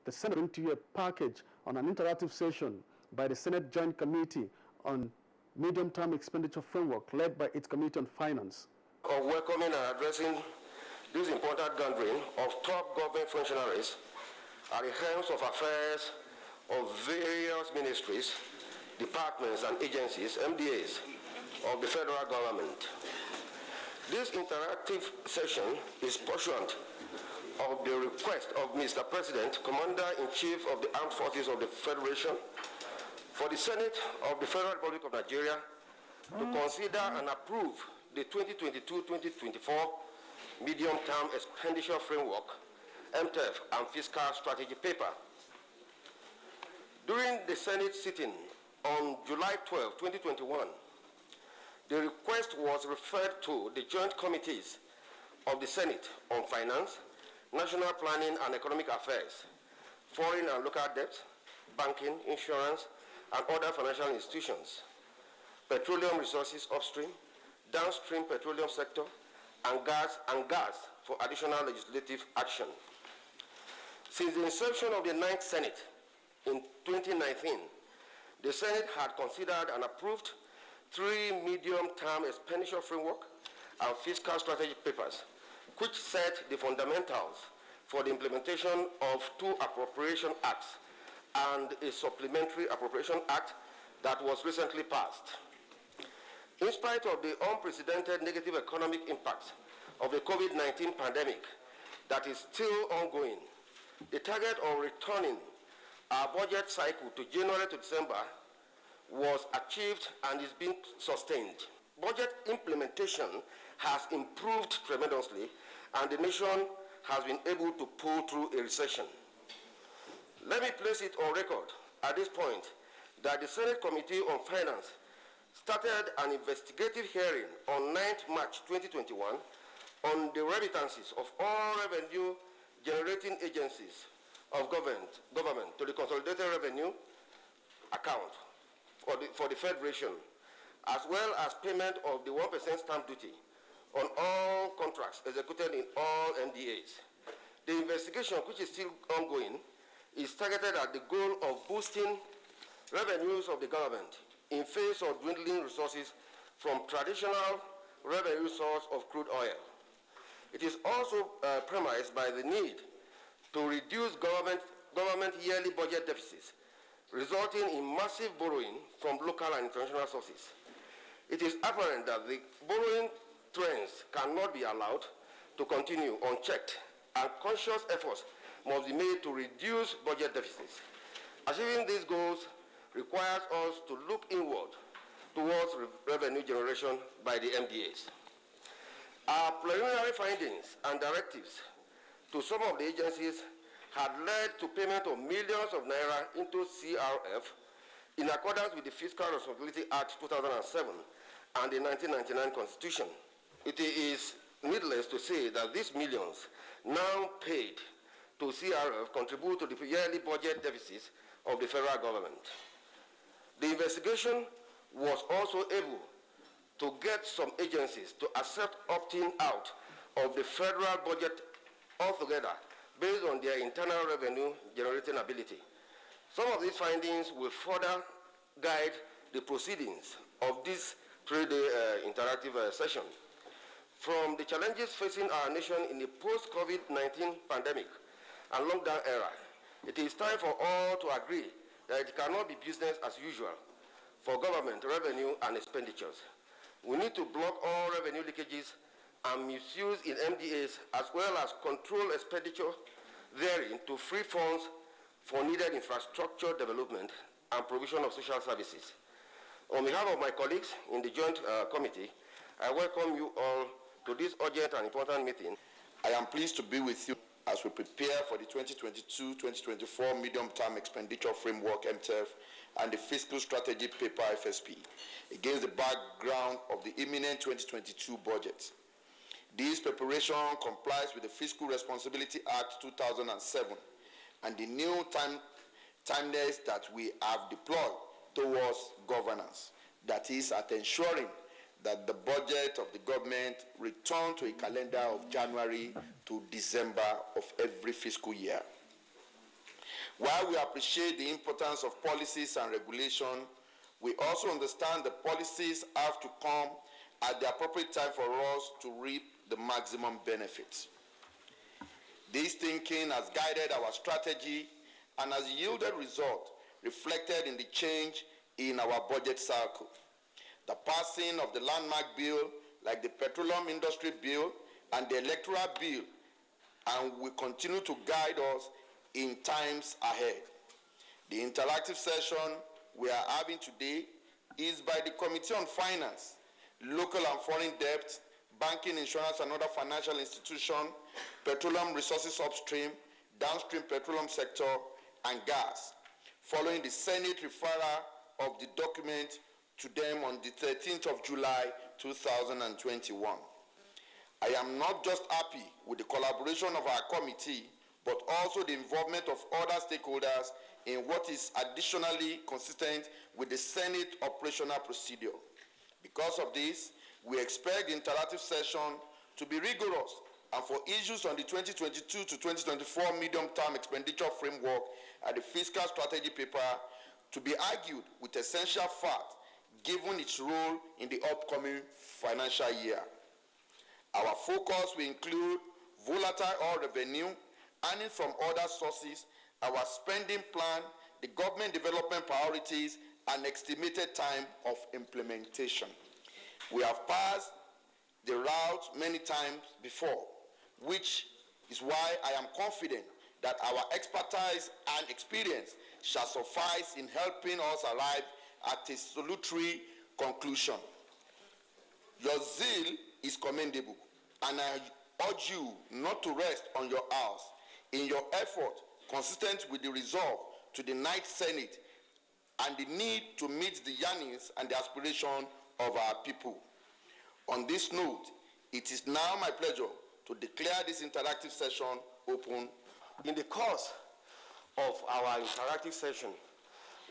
the Senate brings to you a package on an interactive session by the Senate Joint Committee on Medium-Term Expenditure Framework, led by its Committee on Finance. Of welcoming and addressing this important gathering of top government functionaries at the helms of affairs of various ministries, departments and agencies, MDAs, of the federal government. This interactive session is pursuant of the request of Mr. President, Commander-in-Chief of the Armed Forces of the Federation, for the Senate of the Federal Republic of Nigeria to consider and approve the 2022-2024 Medium-Term Expenditure Framework, MTEF, and Fiscal Strategy Paper. During the Senate sitting on July 12, 2021, the request was referred to the Joint Committees of the Senate on Finance, National Planning and Economic Affairs, Foreign and Local Debt, Banking, Insurance, and other financial institutions, Petroleum Resources upstream, downstream petroleum sector, and gas for additional legislative action. Since the inception of the 9th Senate in 2019, the Senate had considered and approved 3 medium-term expenditure framework and fiscal strategy papers, which set the fundamentals for the implementation of 2 appropriation acts and a supplementary appropriation act that was recently passed. In spite of the unprecedented negative economic impacts of the COVID-19 pandemic that is still ongoing, the target of returning our budget cycle to January to December was achieved and is being sustained. Budget implementation has improved tremendously, and the nation has been able to pull through a recession. Let me place it on record at this point that the Senate Committee on Finance started an investigative hearing on 9th March 2021 on the remittances of all revenue-generating agencies of government to the Consolidated Revenue account for the Federation, as well as payment of the 1% stamp duty on all contracts executed in all MDAs. The investigation, which is still ongoing, is targeted at the goal of boosting revenues of the government in face of dwindling resources from traditional revenue source of crude oil. It is also premised by the need to reduce government yearly budget deficits, resulting in massive borrowing from local and international sources. It is apparent that the borrowing trends cannot be allowed to continue unchecked, and conscious efforts must be made to reduce budget deficits. Achieving these goals requires us to look inward towards revenue generation by the MDAs. Our preliminary findings and directives to some of the agencies had led to payment of millions of naira into CRF in accordance with the Fiscal Responsibility Act 2007 and the 1999 Constitution. It is needless to say that these millions now paid to CRF contribute to the yearly budget deficits of the federal government. The investigation was also able to get some agencies to accept opting out of the federal budget altogether based on their internal revenue generating ability. Some of these findings will further guide the proceedings of this 3-day interactive session. From the challenges facing our nation in the post-COVID-19 pandemic and lockdown era, it is time for all to agree that it cannot be business as usual for government revenue and expenditures. We need to block all revenue leakages and misuse in MDAs, as well as control expenditure therein to free funds for needed infrastructure development and provision of social services. On behalf of my colleagues in the Joint Committee, I welcome you all to this urgent and important meeting. I am pleased to be with you as we prepare for the 2022-2024 Medium-Term Expenditure Framework, MTEF, and the Fiscal Strategy Paper, FSP, against the background of the imminent 2022 budget. This preparation complies with the Fiscal Responsibility Act 2007 and the new timelines that we have deployed towards governance, that is, at ensuring that the budget of the government return to a calendar of January to December of every fiscal year. While we appreciate the importance of policies and regulation, we also understand that policies have to come at the appropriate time for us to reap the maximum benefits. This thinking has guided our strategy and has yielded results reflected in the change in our budget cycle. The passing of the landmark bill, like the Petroleum Industry Bill and the Electoral Bill, and will continue to guide us in times ahead. The interactive session we are having today is by the Committee on Finance, Local and Foreign Debt, Banking, Insurance, and other financial institutions, petroleum resources upstream, downstream petroleum sector, and gas, following the Senate referral of the document to them on the 13th of July, 2021. I am not just happy with the collaboration of our committee, but also the involvement of other stakeholders in what is additionally consistent with the Senate operational procedure. Because of this, we expect the interactive session to be rigorous and for issues on the 2022 to 2024 medium-term expenditure framework and the fiscal strategy paper to be argued with essential fact, given its role in the upcoming financial year. Our focus will include volatile oil revenue, earnings from other sources, our spending plan, the government development priorities, and estimated time of implementation. We have passed the route many times before, which is why I am confident that our expertise and experience shall suffice in helping us arrive at a salutary conclusion. Your zeal is commendable, and I urge you not to rest on your house in your effort consistent with the resolve to the Ninth Senate and the need to meet the yearnings and the aspiration of our people. On this note, it is now my pleasure to declare this interactive session open. In the course of our interactive session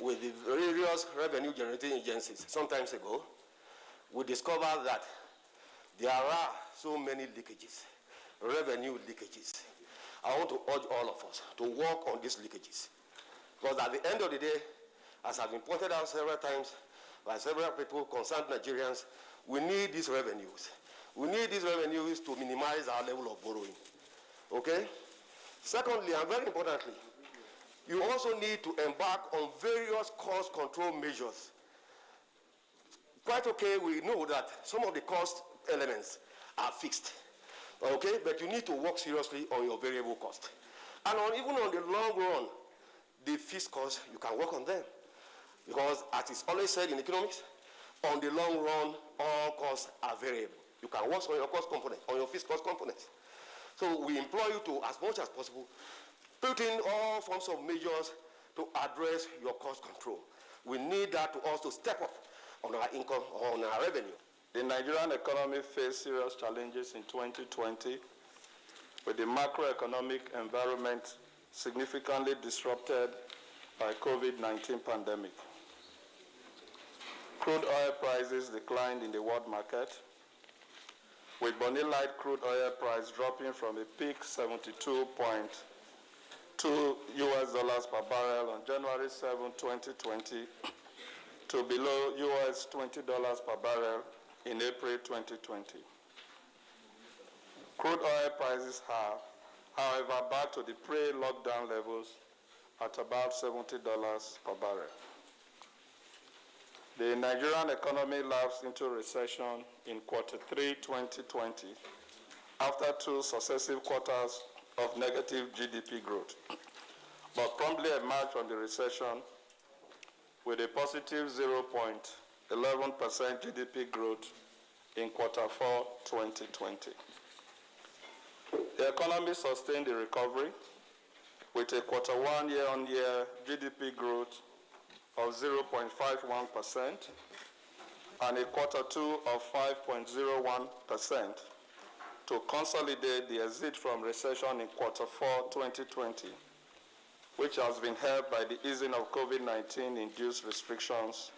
with the various revenue generating agencies some time ago, we discovered that there are so many leakages, revenue leakages. I want to urge all of us to work on these leakages. Because at the end of the day, as I've been pointed out several times by several people concerned Nigerians, we need these revenues. We need these revenues to minimize our level of borrowing. Okay? Secondly, and very importantly, you also need to embark on various cost control measures. Quite okay, we know that some of the cost elements are fixed. Okay, but you need to work seriously on your variable cost. And even on the long run, the fixed costs, you can work on them. Because as is always said in economics, on the long run, all costs are variable. You can work on your cost component, on your fixed cost components. So we implore you to, as much as possible, put in all forms of measures to address your cost control. We need that to also step up on our income, on our revenue. The Nigerian economy faced serious challenges in 2020 with the macroeconomic environment significantly disrupted by COVID-19 pandemic. Crude oil prices declined in the world market, with Bonny Light crude oil price dropping from a peak $72.2 per barrel on January 7, 2020 to below $20 per barrel in April 2020. Crude oil prices have, however, back to the pre-lockdown levels at about $70 per barrel. The Nigerian economy lapsed into recession in Q3 2020 after 2 successive quarters of negative GDP growth, but promptly emerged from the recession with a positive 0.11% GDP growth in Q4 2020. The economy sustained the recovery with a Q1 year-on-year GDP growth of 0.51% and a Q2 of 5.01% to consolidate the exit from recession in Q4 2020, which has been helped by the easing of COVID-19 induced restrictions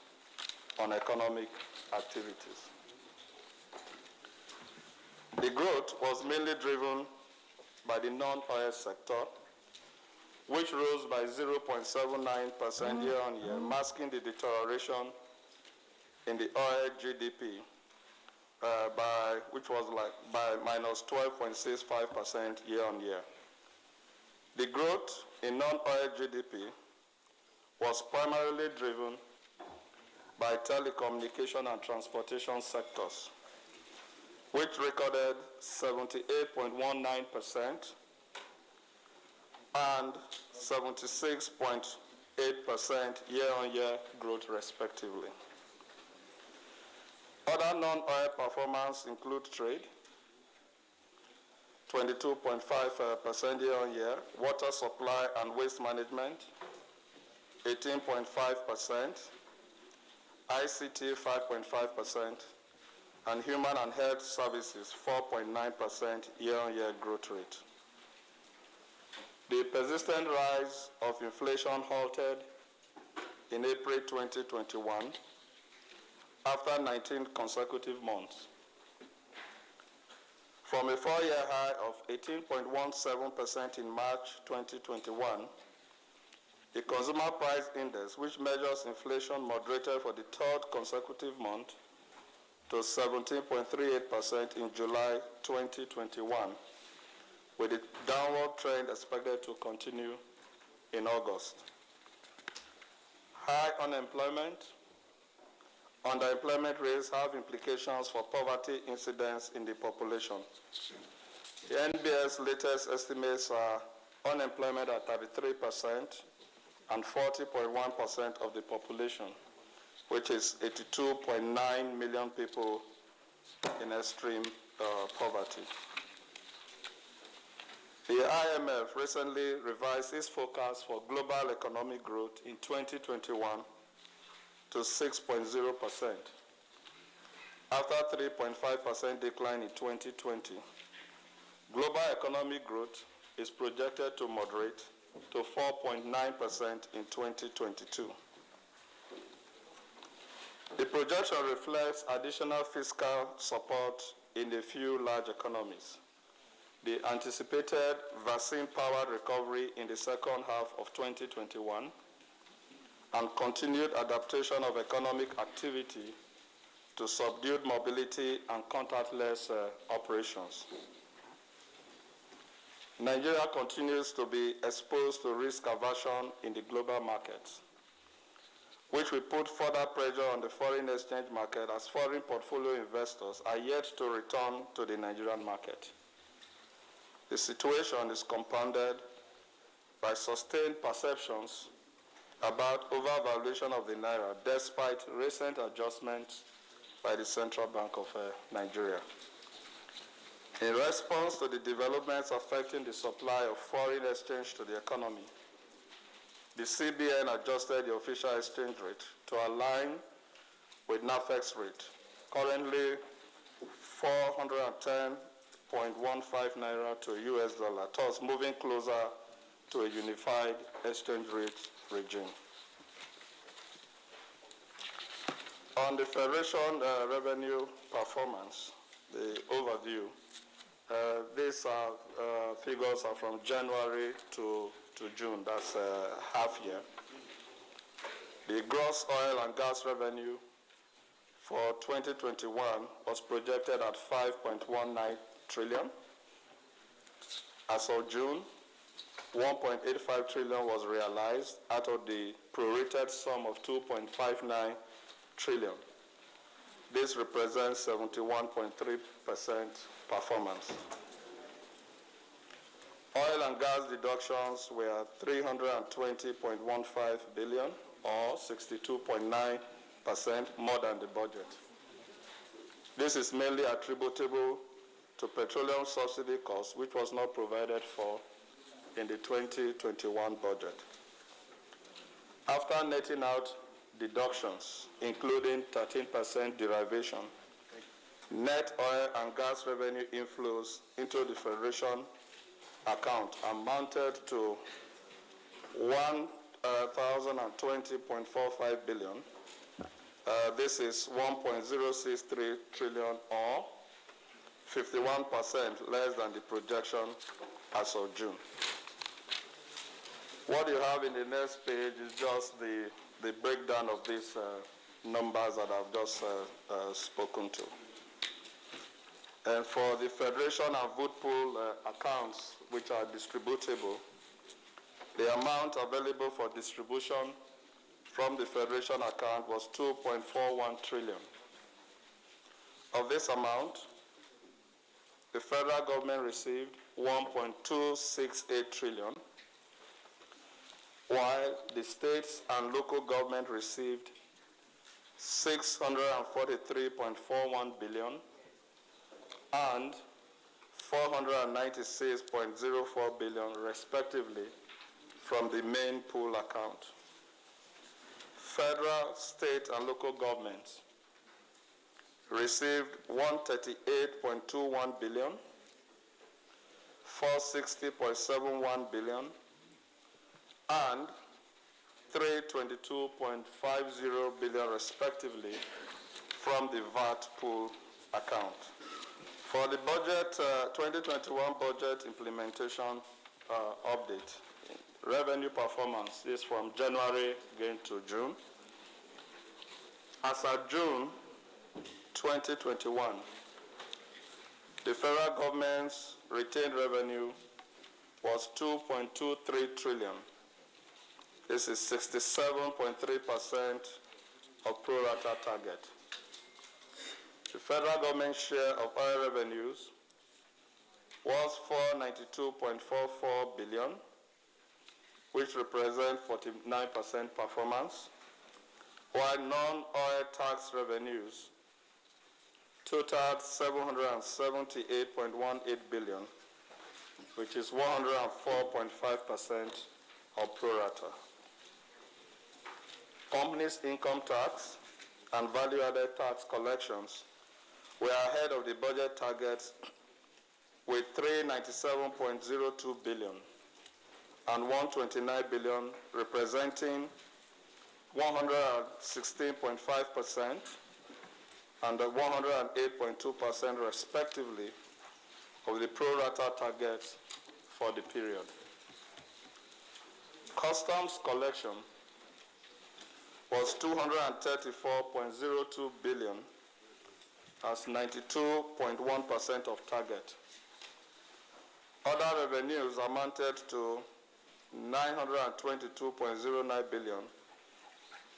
on economic activities. The growth was mainly driven by the non-oil sector, which rose by 0.79% year-on-year, masking the deterioration in the oil GDP, which was by minus 12.65% year-on-year. The growth in non-oil GDP was primarily driven by telecommunication and transportation sectors, which recorded 78.19% and 76.8% year-on-year growth respectively. Other non-oil performance include trade, 22.5% year-on-year, water supply and waste management, 18.5%, ICT 5.5%, and human and health services 4.9% year-on-year growth rate. The persistent rise of inflation halted in April 2021 after 19 consecutive months. From a 4-year high of 18.17% in March 2021, the Consumer Price Index, which measures inflation, moderated for the 3rd consecutive month to 17.38% in July 2021, with the downward trend expected to continue in August. High unemployment, underemployment rates have implications for poverty incidence in the population. The NBS latest estimates are unemployment at 33% and 40.1% of the population, which is 82.9 million people in extreme poverty. The IMF recently revised its forecast for global economic growth in 2021 to 6.0%, after 3.5% decline in 2020. Global economic growth is projected to moderate to 4.9% in 2022. The projection reflects additional fiscal support in a few large economies, the anticipated vaccine-powered recovery in the second half of 2021, and continued adaptation of economic activity to subdued mobility and contactless operations. Nigeria continues to be exposed to risk aversion in the global markets, which will put further pressure on the foreign exchange market as foreign portfolio investors are yet to return to the Nigerian market. The situation is compounded by sustained perceptions about overvaluation of the Naira despite recent adjustments by the Central Bank of Nigeria. In response to the developments affecting the supply of foreign exchange to the economy, the CBN adjusted the official exchange rate to align with NAFEX rate, currently 410.15 Naira to US dollar, thus moving closer to a unified exchange rate regime. On the Federation revenue performance, the overview, these figures are from January to June, that's half year. The gross oil and gas revenue for 2021 was projected at 5.19 trillion. As of June, 1.85 trillion was realized out of the prorated sum of 2.59 trillion. This represents 71.3% performance. Oil and gas deductions were 320.15 billion, or 62.9% more than the budget. This is mainly attributable to petroleum subsidy costs, which was not provided for in the 2021 budget. After netting out deductions, including 13% derivation, net oil and gas revenue inflows into the Federation account amounted to 1,020.45 billion. This is 1.063 trillion, or 51% less than the projection as of June. What you have in the next page is just the breakdown of these numbers that I've just spoken to. And for the Federation and vote pool accounts, which are distributable, the amount available for distribution from the Federation account was 2.41 trillion. Of this amount, the federal government received 1.268 trillion, while the states and local government received 643.41 billion and 496.04 billion, respectively, from the main pool account. Federal, state, and local governments received 138.21 billion, 460.71 billion, and 322.50 billion, respectively, from the VAT pool account. For the budget, 2021 budget implementation update, revenue performance is from January going to June. As of June 2021, the federal government's retained revenue was 2.23 trillion. This is 67.3% of pro rata target. The federal government share of oil revenues was 492.44 billion, which represents 49% performance, while non-oil tax revenues totaled 778.18 billion, which is 104.5% of pro rata. Companies' income tax and value-added tax collections were ahead of the budget targets with 397.02 billion and 129 billion, representing 116.5% and 108.2% respectively of the pro rata targets for the period. Customs collection was 234.02 billion as 92.1% of target. Other revenues amounted to 922.09 billion,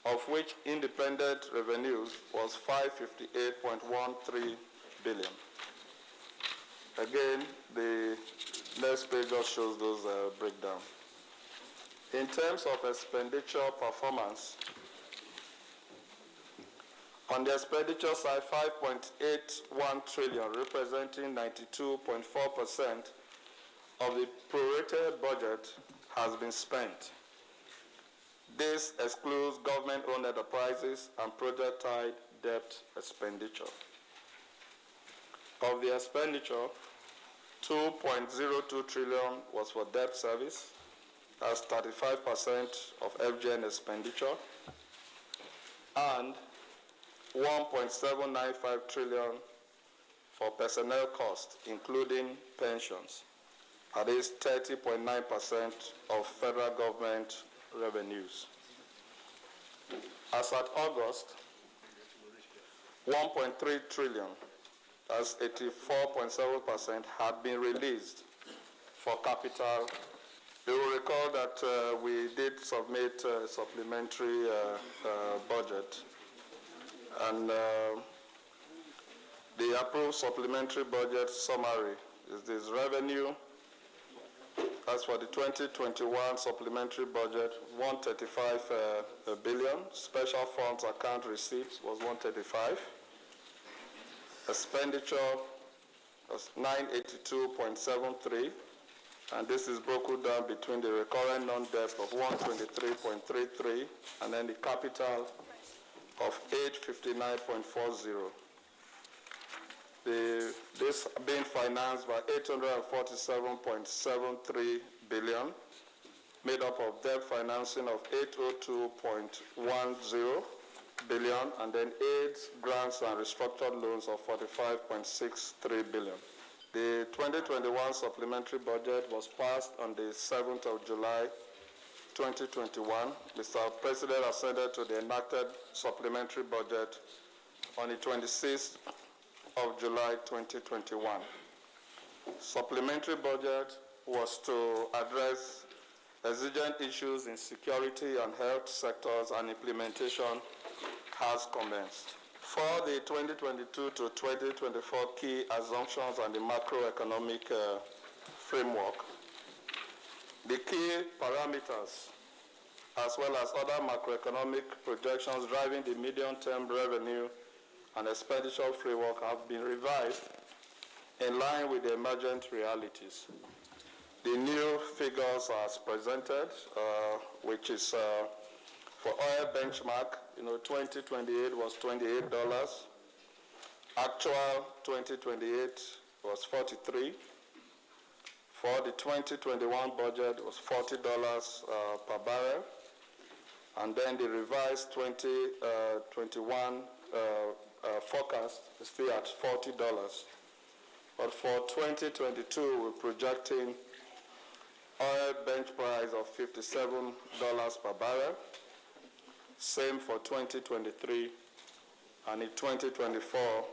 of which independent revenues was 558.13 billion. Again, the next page just shows those breakdown. In terms of expenditure performance, on the expenditure side, 5.81 trillion, representing 92.4% of the prorated budget, has been spent. This excludes government-owned enterprises and project-tied debt expenditure. Of the expenditure, 2.02 trillion was for debt service. That's 35% of FGN expenditure. And 1.795 trillion for personnel costs, including pensions. That is 30.9% of federal government revenues. As at August, 1.3 trillion, that's 84.7%, had been released for capital. You will recall that we did submit a supplementary budget, and the approved supplementary budget summary is this: revenue, as for the 2021 supplementary budget, 135 billion. Special funds account receipts was 135. Expenditure was 982.73, and this is broken down between the recurrent non-debt of 123.33 and then the capital of 859.40. This being financed by 847.73 billion, made up of debt financing of 802.10 billion, and then aids, grants, and restructured loans of 45.63 billion. The 2021 supplementary budget was passed on the 7th of July 2021, Mr. President ascended to the enacted supplementary budget on the 26th of July 2021. Supplementary budget was to address exigent issues in security and health sectors, and implementation has commenced. For the 2022 to 2024 key assumptions and the macroeconomic framework, the key parameters, as well as other macroeconomic projections driving the medium-term revenue and expenditure framework, have been revised in line with the emergent realities. The new figures are as presented, which is for oil benchmark, 2028 was $28. Actual 2028 was $43. For the 2021 budget was $40 per barrel. And then the revised 2021 forecast is still at $40. But for 2022, we're projecting oil bench price of $57 per barrel. Same for 2023, and in 2024,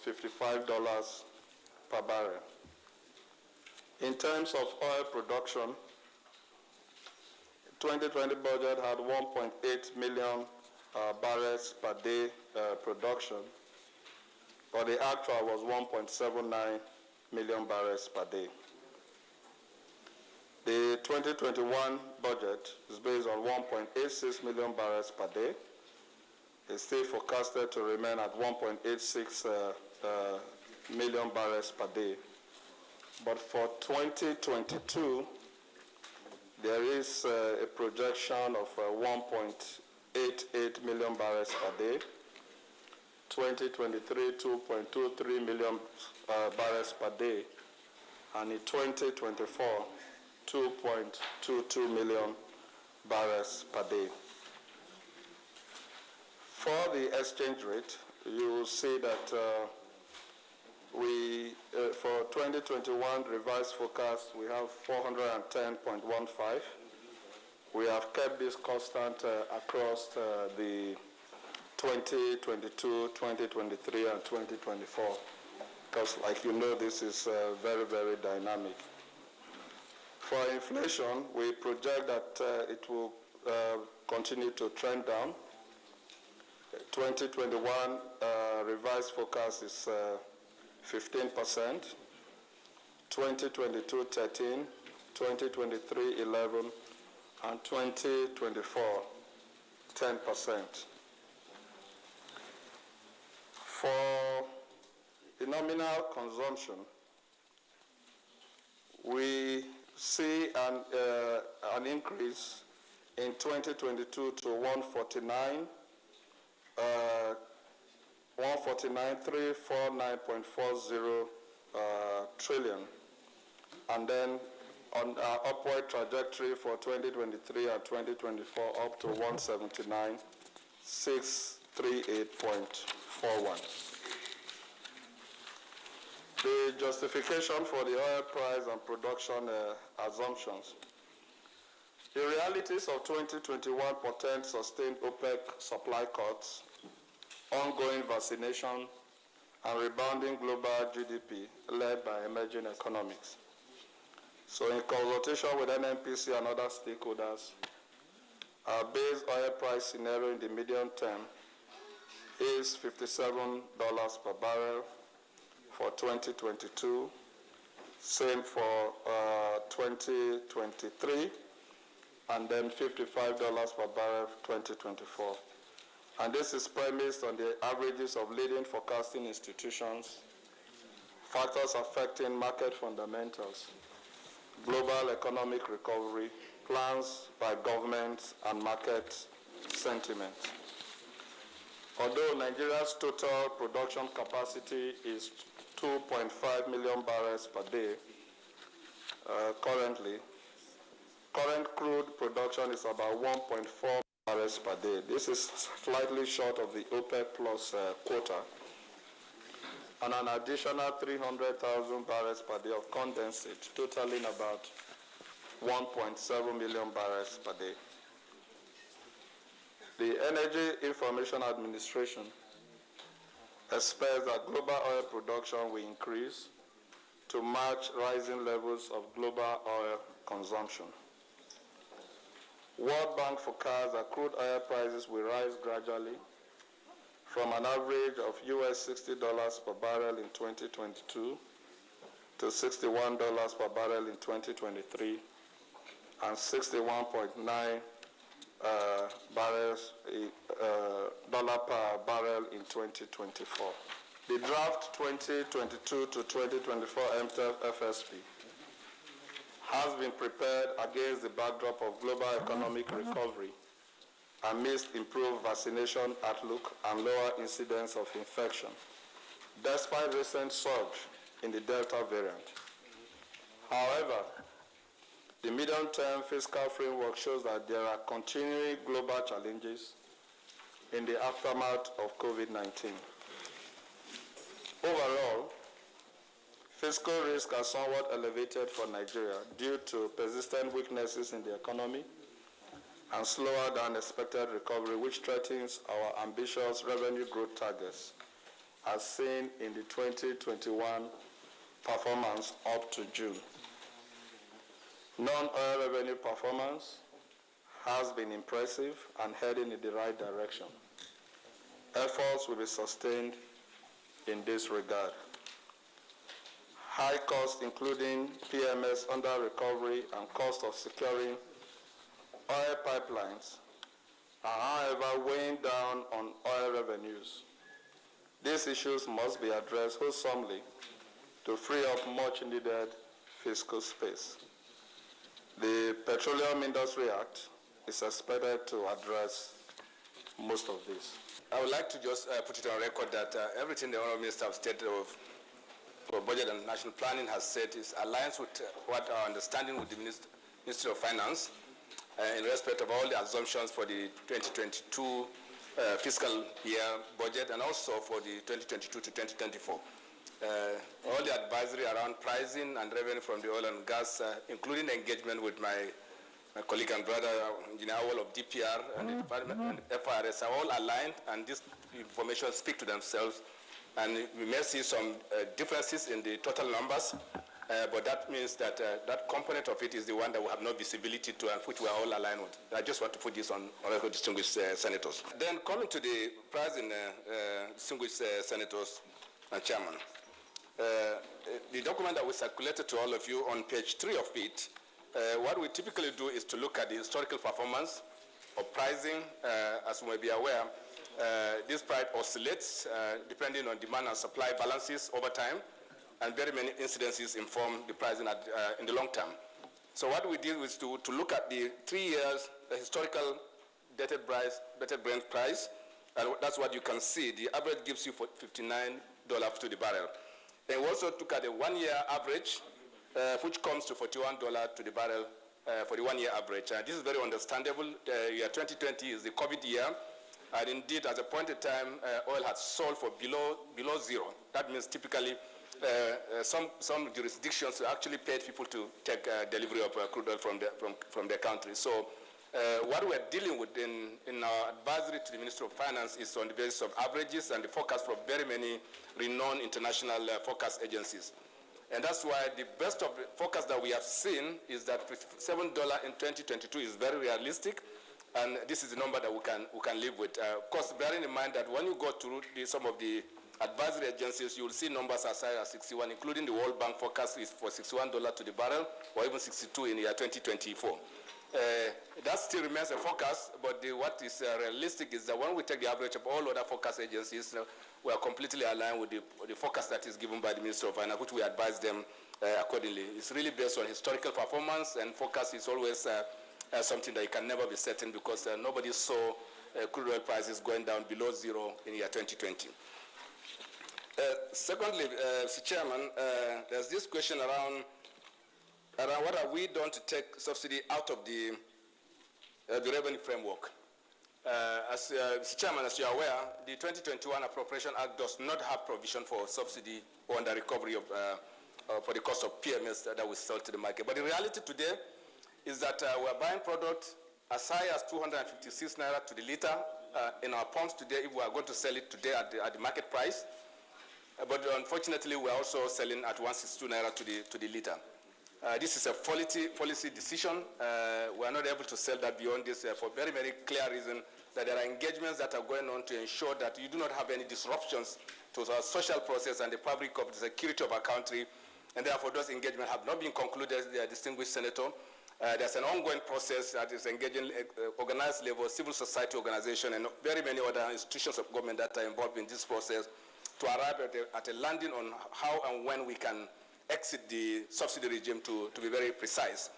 $55 per barrel. In terms of oil production, 2020 budget had 1.8 million barrels per day production, but the actual was 1.79 million barrels per day. The 2021 budget is based on 1.86 million barrels per day. It's still forecasted to remain at 1.86 million barrels per day. But for 2022, there is a projection of 1.88 million barrels per day. 2023, 2.23 million barrels per day. And in 2024, 2.22 million barrels per day. For the exchange rate, you will see that for 2021 revised forecast, we have 410.15. We have kept this constant across the 2022, 2023, and 2024, because like you know, this is very, very dynamic. For inflation, we project that it will continue to trend down. 2021 revised forecast is 15%, 2022 13, 2023 11, and 2024 10%. For the nominal consumption, we see an increase in 2022 to 149.40 trillion, and then on our upward trajectory for 2023 and 2024 up to 179,638.41. The justification for the oil price and production assumptions. The realities of 2021 portend sustained OPEC supply cuts, ongoing vaccination, and rebounding global GDP led by emerging economies. So in consultation with NNPC and other stakeholders, our base oil price scenario in the medium term is $57 per barrel for 2022, same for 2023, and then $55 per barrel for 2024. And this is premised on the averages of leading forecasting institutions, factors affecting market fundamentals, global economic recovery, plans by governments, and market sentiment. Although Nigeria's total production capacity is 2.5 million barrels per day currently, current crude production is about 1.4 barrels per day. This is slightly short of the OPEC plus quota, and an additional 300,000 barrels per day of condensate, totaling about 1.7 million barrels per day. The Energy Information Administration expects that global oil production will increase to match rising levels of global oil consumption. World Bank forecasts that crude oil prices will rise gradually from an average of US $60 per barrel in 2022 to $61 per barrel in 2023 and $61.9 dollar per barrel in 2024. The draft 2022 to 2024 MTF FSP has been prepared against the backdrop of global economic recovery amidst improved vaccination outlook and lower incidence of infection, despite recent surge in the Delta variant. However, the medium-term fiscal framework shows that there are continuing global challenges in the aftermath of COVID-19. Overall, fiscal risks are somewhat elevated for Nigeria due to persistent weaknesses in the economy and slower than expected recovery, which threatens our ambitious revenue growth targets, as seen in the 2021 performance up to June. Non-oil revenue performance has been impressive and heading in the right direction. Efforts will be sustained in this regard. High costs, including PMS under recovery and cost of securing oil pipelines, are however weighing down on oil revenues. These issues must be addressed wholesomely to free up much needed fiscal space. The Petroleum Industry Act is expected to address most of this. I would like to just put it on record that everything the Honourable Minister of State for Budget and National Planning has said is aligned with what our understanding with the Ministry of Finance in respect of all the assumptions for the 2022 fiscal year budget and also for the 2022 to 2024. All the advisory around pricing and revenue from the oil and gas, including engagement with my colleague and brother, Engineer Awol of DPR and the Department and FRS are all aligned, and this information speak to themselves. And we may see some differences in the total numbers, but that means that that component of it is the one that we have no visibility to and which we are all aligned with. I just want to put this on record, distinguished senators. Then coming to the pricing, distinguished senators and chairman. The document that we circulated to all of you on page 3 of it, what we typically do is to look at the historical performance of pricing. As you may be aware, this price oscillates depending on demand and supply balances over time, and very many incidences inform the pricing in the long term. So what we did was to look at the 3 years historical dated Brent price, and that's what you can see. The average gives you $59 to the barrel. Then we also took at the 1 year average, which comes to $41 to the barrel for the 1 year average. This is very understandable. Year 2020 is the COVID year, and indeed, at a point in time, oil had sold for below zero. That means typically some jurisdictions actually paid people to take delivery of crude oil from their country. So what we're dealing with in our advisory to the Ministry of Finance is on the basis of averages and the forecast from very many renowned international forecast agencies. And that's why the best of the forecast that we have seen is that $7 in 2022 is very realistic, and this is the number that we can live with. Of course, bearing in mind that when you go through some of the advisory agencies, you will see numbers as high as 61, including the World Bank forecast is for $61 to the barrel, or even 62 in the year 2024. That still remains a forecast, but what is realistic is that when we take the average of all other forecast agencies, we are completely aligned with the forecast that is given by the Ministry of Finance, which we advise them accordingly. It's really based on historical performance, and forecast is always something that you can never be certain, because nobody saw crude oil prices going down below zero in the year 2020. Secondly, Mr. Chairman, there's this question around what have we done to take subsidy out of the revenue framework. Mr. Chairman, as you are aware, the 2021 Appropriation Act does not have provision for subsidy or under recovery of, for the cost of PMS that we sell to the market. But in reality today, is that we're buying product as high as 256 naira to the liter in our pumps today if we are going to sell it today at the market price. But unfortunately, we're also selling at 162 naira to the liter. This is a policy decision. We are not able to sell that beyond this for very, very clear reason that there are engagements that are going on to ensure that you do not have any disruptions to our social process and the fabric of the security of our country. And therefore, those engagements have not been concluded, distinguished Senator. There's an ongoing process that is engaging organized level, civil society organization, and very many other institutions of government that are involved in this process to arrive at a landing on how and when we can exit the subsidy regime, to be very precise.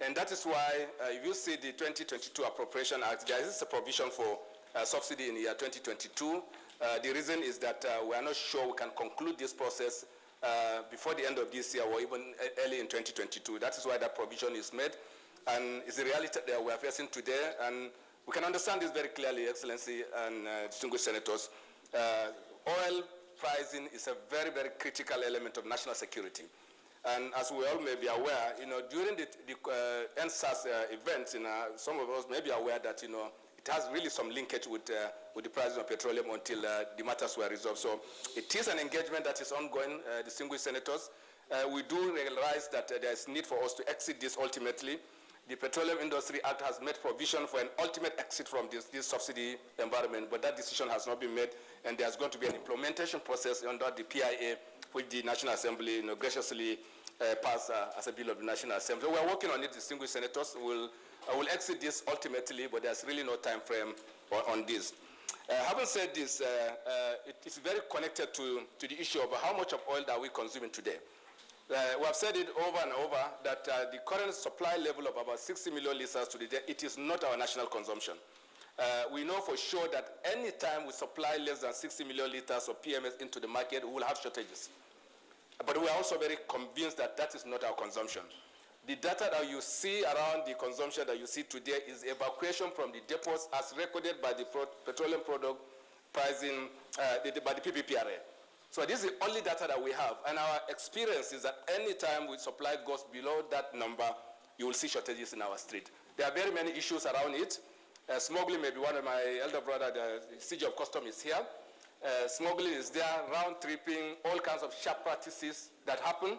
And that is why if you see the 2022 Appropriation Act, there is a provision for subsidy in the year 2022. The reason is that we are not sure we can conclude this process before the end of this year or even early in 2022. That is why that provision is made, and it's the reality that we are facing today. And we can understand this very clearly, Excellency and distinguished senators. Oil pricing is a very, very critical element of national security. And as we all may be aware, during the NSAS events, some of us may be aware that, it has really some linkage with the price of petroleum until the matters were resolved. So it is an engagement that is ongoing, distinguished senators. We do realize that there is need for us to exit this ultimately. The Petroleum Industry Act has made provision for an ultimate exit from this subsidy environment, but that decision has not been made, and there's going to be an implementation process under the PIA, which the National Assembly graciously passed as a bill of the National Assembly. So we're working on it, distinguished senators. I will exit this ultimately, but there's really no time frame on this. Having said this, it is very connected to the issue of how much of oil that we consuming today. We have said it over and over that the current supply level of about 60 million liters to the day, it is not our national consumption. We know for sure that any time we supply less than 60 million liters of PMS into the market, we will have shortages. But we are also very convinced that that is not our consumption. The data that you see around the consumption that you see today is evacuation from the depots as recorded by the petroleum product pricing, by the PPPRA. So this is the only data that we have. And our experience is that any time we supply goes below that number, you will see shortages in our street. There are very many issues around it. Smuggling may be one of my elder brother, the CG of Custom is here. Smuggling is there, round-tripping, all kinds of sharp practices that happen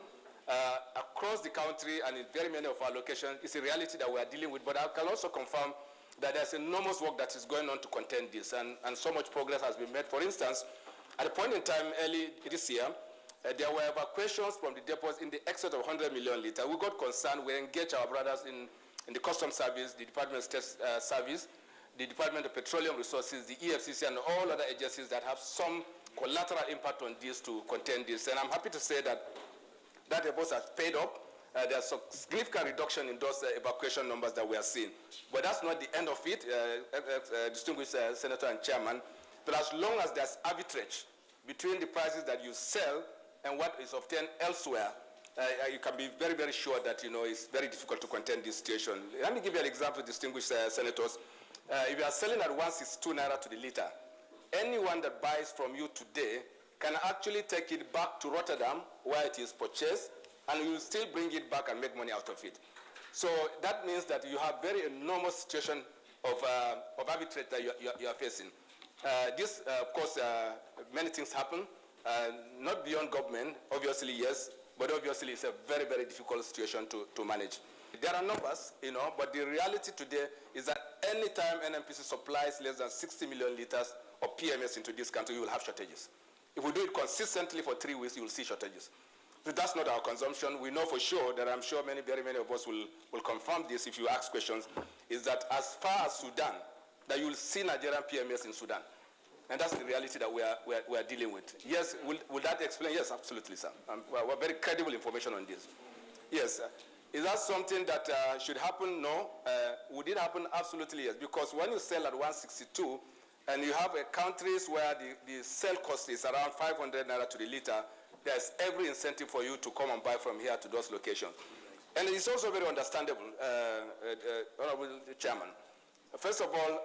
across the country and in very many of our locations. It's a reality that we are dealing with, but I can also confirm that there's enormous work that is going on to contain this, and so much progress has been made. For instance, at a point in time early this year, there were evacuations from the depots in the excess of 100 million liters. We got concerned. We engaged our brothers in the Customs Service, the Department of State Service, the Department of Petroleum Resources, the EFCC, and all other agencies that have some collateral impact on this to contain this. And I'm happy to say that efforts has paid up. There's a significant reduction in those evacuation numbers that we are seeing. But that's not the end of it, distinguished Senator and Chairman. But as long as there's arbitrage between the prices that you sell and what is obtained elsewhere, you can be very, very sure that it's very difficult to contain this situation. Let me give you an example, distinguished senators. If you are selling at 162 naira to the liter, anyone that buys from you today can actually take it back to Rotterdam where it is purchased, and you will still bring it back and make money out of it. So that means that you have very enormous situation of arbitrage that you are facing. This, of course, many things happen, not beyond government, obviously, yes, but obviously it's a very, very difficult situation to manage. There are numbers, but the reality today is that any time NNPC supplies less than 60 million liters of PMS into this country, you will have shortages. If we do it consistently for 3 weeks, you will see shortages. So that's not our consumption. We know for sure that I'm sure very many of us will confirm this if you ask questions, is that as far as Sudan, that you will see Nigerian PMS in Sudan. And that's the reality that we are dealing with. Yes, will that explain? Yes, absolutely, sir. We're very credible information on this. Yes. Is that something that should happen? No. Would it happen? Absolutely, yes. Because when you sell at 162, and you have countries where the sell cost is around 500 naira to the liter, there's every incentive for you to come and buy from here to those locations. And it's also very understandable, Honorable Chairman. First of all,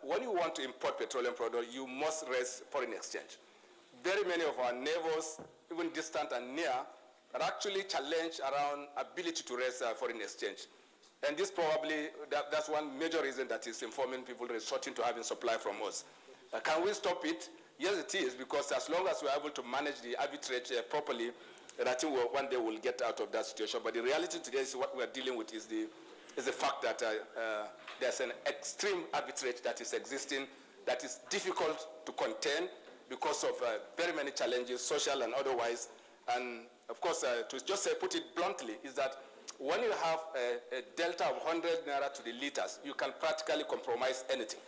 when you want to import petroleum products, you must raise foreign exchange. Very many of our neighbors, even distant and near, are actually challenged around ability to raise foreign exchange. And this probably, that's one major reason that is informing people resorting to having supply from us. Can we stop it? Yes, it is, because as long as we're able to manage the arbitrage properly, and I think one day we'll get out of that situation. But the reality today is what we're dealing with is the fact that there's an extreme arbitrage that is existing that is difficult to contain because of very many challenges, social and otherwise. And of course, to just put it bluntly, is that when you have a delta of 100 naira to the liters, you can practically compromise anything.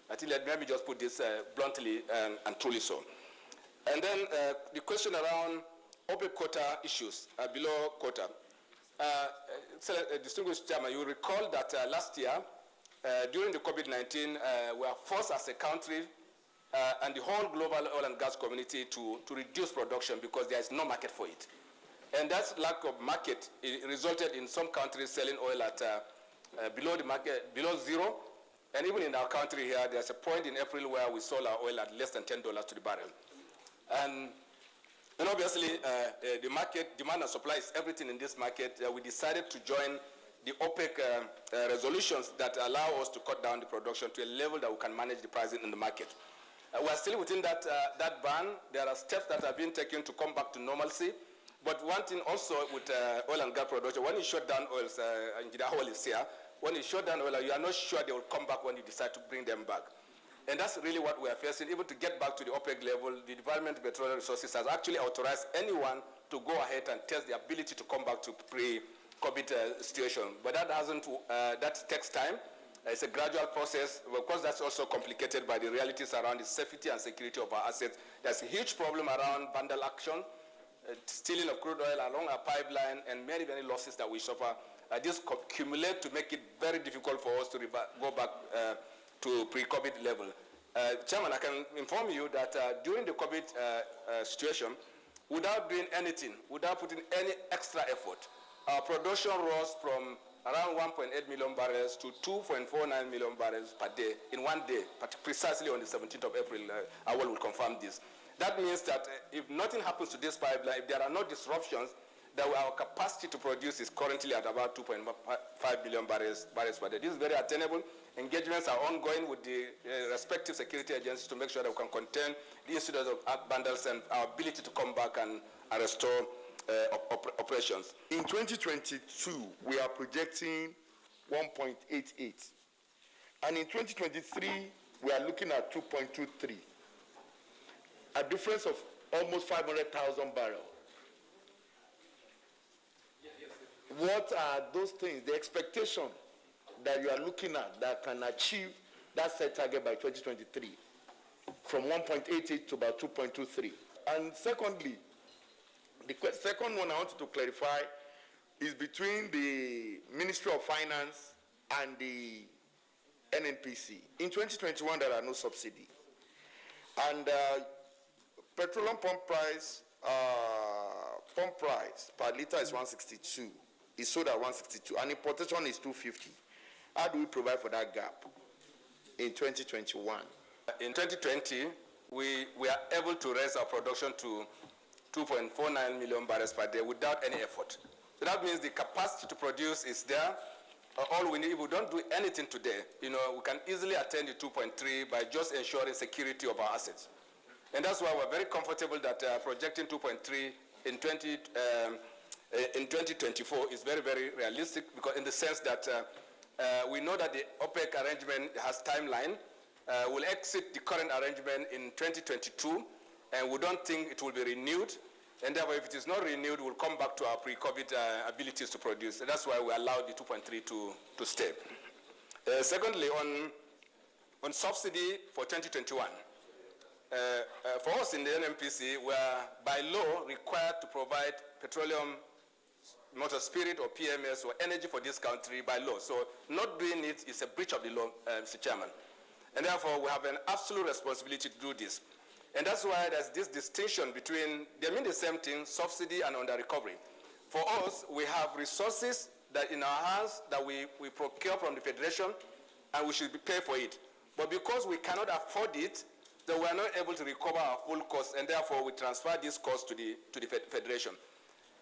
I think let me just put this bluntly and truly so. And then the question around OPEC quota issues, below quota. Distinguished Chairman, you recall that last year, during the COVID-19, we were forced as a country and the whole global oil and gas community to reduce production because there is no market for it. And that lack of market resulted in some countries selling oil at below the market, below zero. And even in our country here, there's a point in April where we sold our oil at less than $10 to the barrel. And obviously, the market, demand and supply is everything in this market. We decided to join the OPEC resolutions that allow us to cut down the production to a level that we can manage the pricing in the market. We're still within that ban. There are steps that are being taken to come back to normalcy. But one thing also with oil and gas production, when you shut down oils, Engineer Howell is here, when you shut down oil, you are not sure they will come back when you decide to bring them back. And that's really what we are facing. Even to get back to the OPEC level, the Department of Petroleum Resources has actually authorized anyone to go ahead and test the ability to come back to pre-COVID situation. But that that takes time. It's a gradual process. Of course, that's also complicated by the realities around the safety and security of our assets. There's a huge problem around vandal action, stealing of crude oil along our pipeline, and many, many losses that we suffer. This accumulate to make it very difficult for us to go back to pre-COVID level. Chairman, I can inform you that during the COVID situation, without doing anything, without putting any extra effort, our production rose from around 1.8 million barrels to 2.49 million barrels per day in one day, but precisely on the 17th of April. I will confirm this. That means that if nothing happens to this pipeline, if there are no disruptions, that our capacity to produce is currently at about 2.5 million barrels per day. This is very attainable. Engagements are ongoing with the respective security agencies to make sure that we can contain the incidents of vandals and our ability to come back and restore operations. In 2022, we are projecting 1.88. And in 2023, we are looking at 2.23. A difference of almost 500,000 barrels. What are those things, the expectation that you are looking at that can achieve that set target by 2023 from 1.88 to about 2.23? And secondly, the second one I wanted to clarify is between the Ministry of Finance and the NNPC. In 2021, there are no subsidy. And petroleum pump price per liter is 162. It's sold at 162, and importation is 250. How do we provide for that gap in 2021? In 2020, we are able to raise our production to 2.49 million barrels per day without any effort. So that means the capacity to produce is there. All we need, if we don't do anything today, we can easily attain the 2.3 by just ensuring security of our assets. And that's why we're very comfortable that projecting 2.3 in 2024 is very, very realistic, because in the sense that we know that the OPEC arrangement has timeline. We'll exit the current arrangement in 2022, and we don't think it will be renewed. And therefore, if it is not renewed, we'll come back to our pre-COVID abilities to produce. And that's why we allowed the 2.3 to stay. Secondly, on subsidy for 2021, for us in the NNPC, we are by law required to provide petroleum, motor spirit or PMS or energy for this country by law. So not doing it is a breach of the law, Mr. Chairman. And therefore, we have an absolute responsibility to do this. And that's why there's this distinction between, they mean the same thing, subsidy and under recovery. For us, we have resources that in our hands that we procure from the Federation, and we should be paid for it. But because we cannot afford it, then we are not able to recover our full cost, and therefore we transfer this cost to the Federation.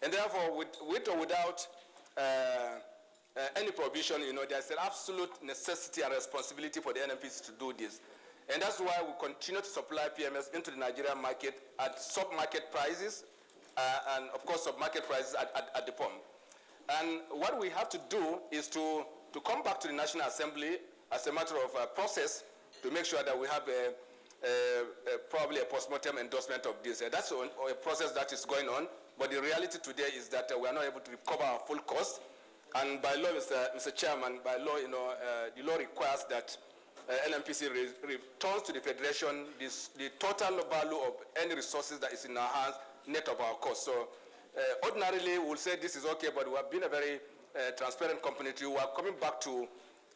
And therefore, with or without any provision, there's an absolute necessity and responsibility for the NNPC to do this. And that's why we continue to supply PMS into the Nigerian market at sub-market prices, and of course sub-market prices at the pump. And what we have to do is to come back to the National Assembly as a matter of process to make sure that we have probably a post-mortem endorsement of this. That's a process that is going on, but the reality today is that we are not able to recover our full cost. And by law, Mr. Chairman, by law, the law requires that NNPC returns to the Federation the total value of any resources that is in our hands, net of our cost. So ordinarily, we'll say this is okay, but we have been a very transparent company. We are coming back to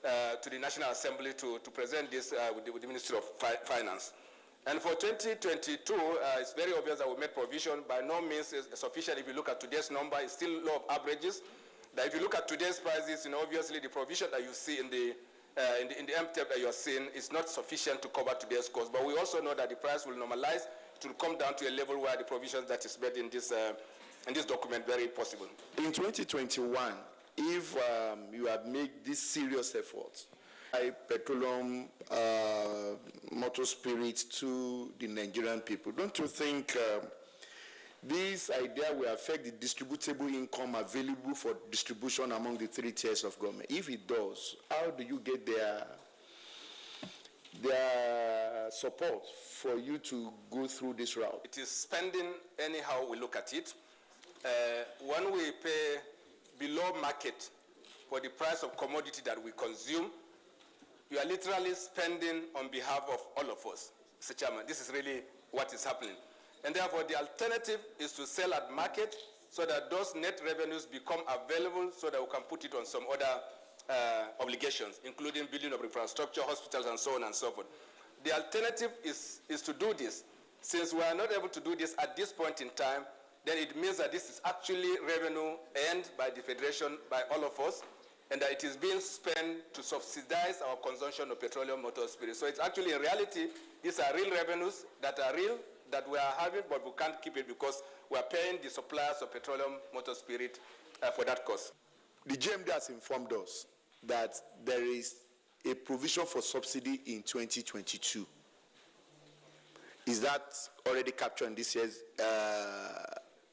the National Assembly to present this with the Ministry of Finance. And for 2022, it's very obvious that we made provision. By no means is sufficient. If you look at today's number, it's still low of averages. That if you look at today's prices, obviously the provision that you see in the MTF that you are seeing is not sufficient to cover today's cost. But we also know that the price will normalize. It will come down to a level where the provisions that is made in this document very possible. In 2021, if you have made this serious effort, petroleum, motor spirits to the Nigerian people, don't you think this idea will affect the distributable income available for distribution among the three tiers of government? If it does, how do you get their support for you to go through this route? It is spending anyhow we look at it. When we pay below market for the price of commodity that we consume, you are literally spending on behalf of all of us, Mr. Chairman. This is really what is happening. And therefore, the alternative is to sell at market so that those net revenues become available so that we can put it on some other obligations, including building of infrastructure, hospitals, and so on and so forth. The alternative is to do this. Since we are not able to do this at this point in time, then it means that this is actually revenue earned by the Federation, by all of us, and that it is being spent to subsidize our consumption of petroleum motor spirit. So it's actually, in reality, these are real revenues that are real, that we are having, but we can't keep it because we are paying the suppliers of petroleum motor spirit for that cost. The GMD has informed us that there is a provision for subsidy in 2022. Is that already captured in this year's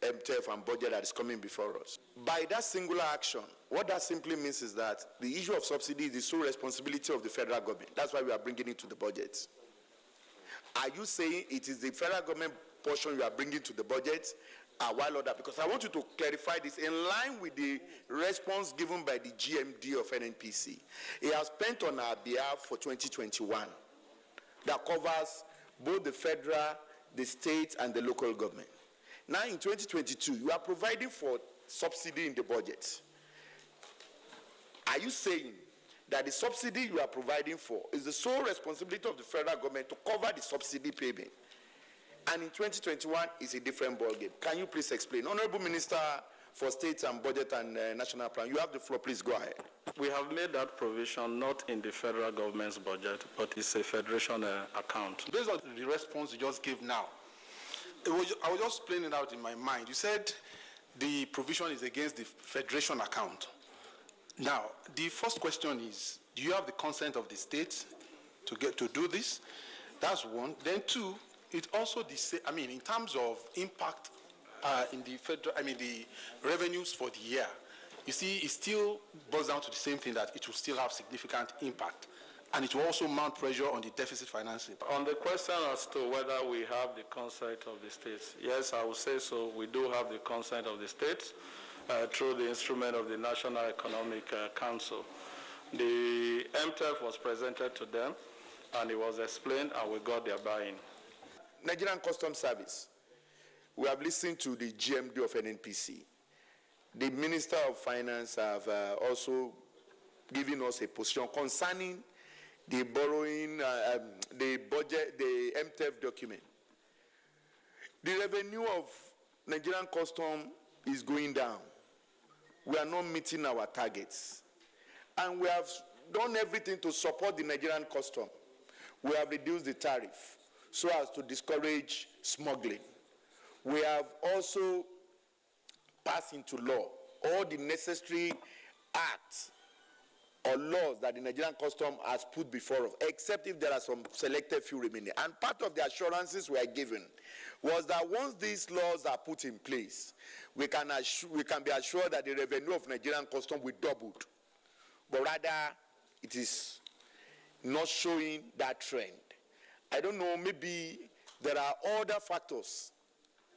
MTF and budget that is coming before us? By that singular action, what that simply means is that the issue of subsidy is the sole responsibility of the federal government. That's why we are bringing it to the budget. Are you saying it is the federal government portion you are bringing to the budget, while other? Because I want you to clarify this in line with the response given by the GMD of NNPC. It has spent on our behalf for 2021 that covers both the federal, the state, and the local government. Now in 2022, you are providing for subsidy in the budget. Are you saying that the subsidy you are providing for is the sole responsibility of the federal government to cover the subsidy payment? And in 2021, it's a different ballgame. Can you please explain? Honorable Minister for State and Budget and National Plan, you have the floor. Please go ahead. We have made that provision not in the federal government's budget, but it's a federation account. Based on the response you just gave now, I was just playing it out in my mind. You said the provision is against the federation account. Now, the first question is, do you have the consent of the state to do this? That's one. Then two, it also, in terms of impact in the federal, the revenues for the year, you see, it still boils down to the same thing, that it will still have significant impact. And it will also mount pressure on the deficit financing. On the question as to whether we have the consent of the states, yes, I would say so. We do have the consent of the states through the instrument of the National Economic Council. The MTF was presented to them, and it was explained, and we got their buy-in. Nigerian Customs Service, we have listened to the GMD of NNPC. The Minister of Finance have also given us a position concerning the borrowing, the budget, the MTF document. The revenue of Nigerian Customs is going down. We are not meeting our targets. And we have done everything to support the Nigerian Customs. We have reduced the tariff so as to discourage smuggling. We have also passed into law all the necessary acts or laws that the Nigerian custom has put before us, except if there are some selected few remaining. And part of the assurances we are given was that once these laws are put in place, we can be assured that the revenue of Nigerian custom will double. But rather, it is not showing that trend. I don't know, maybe there are other factors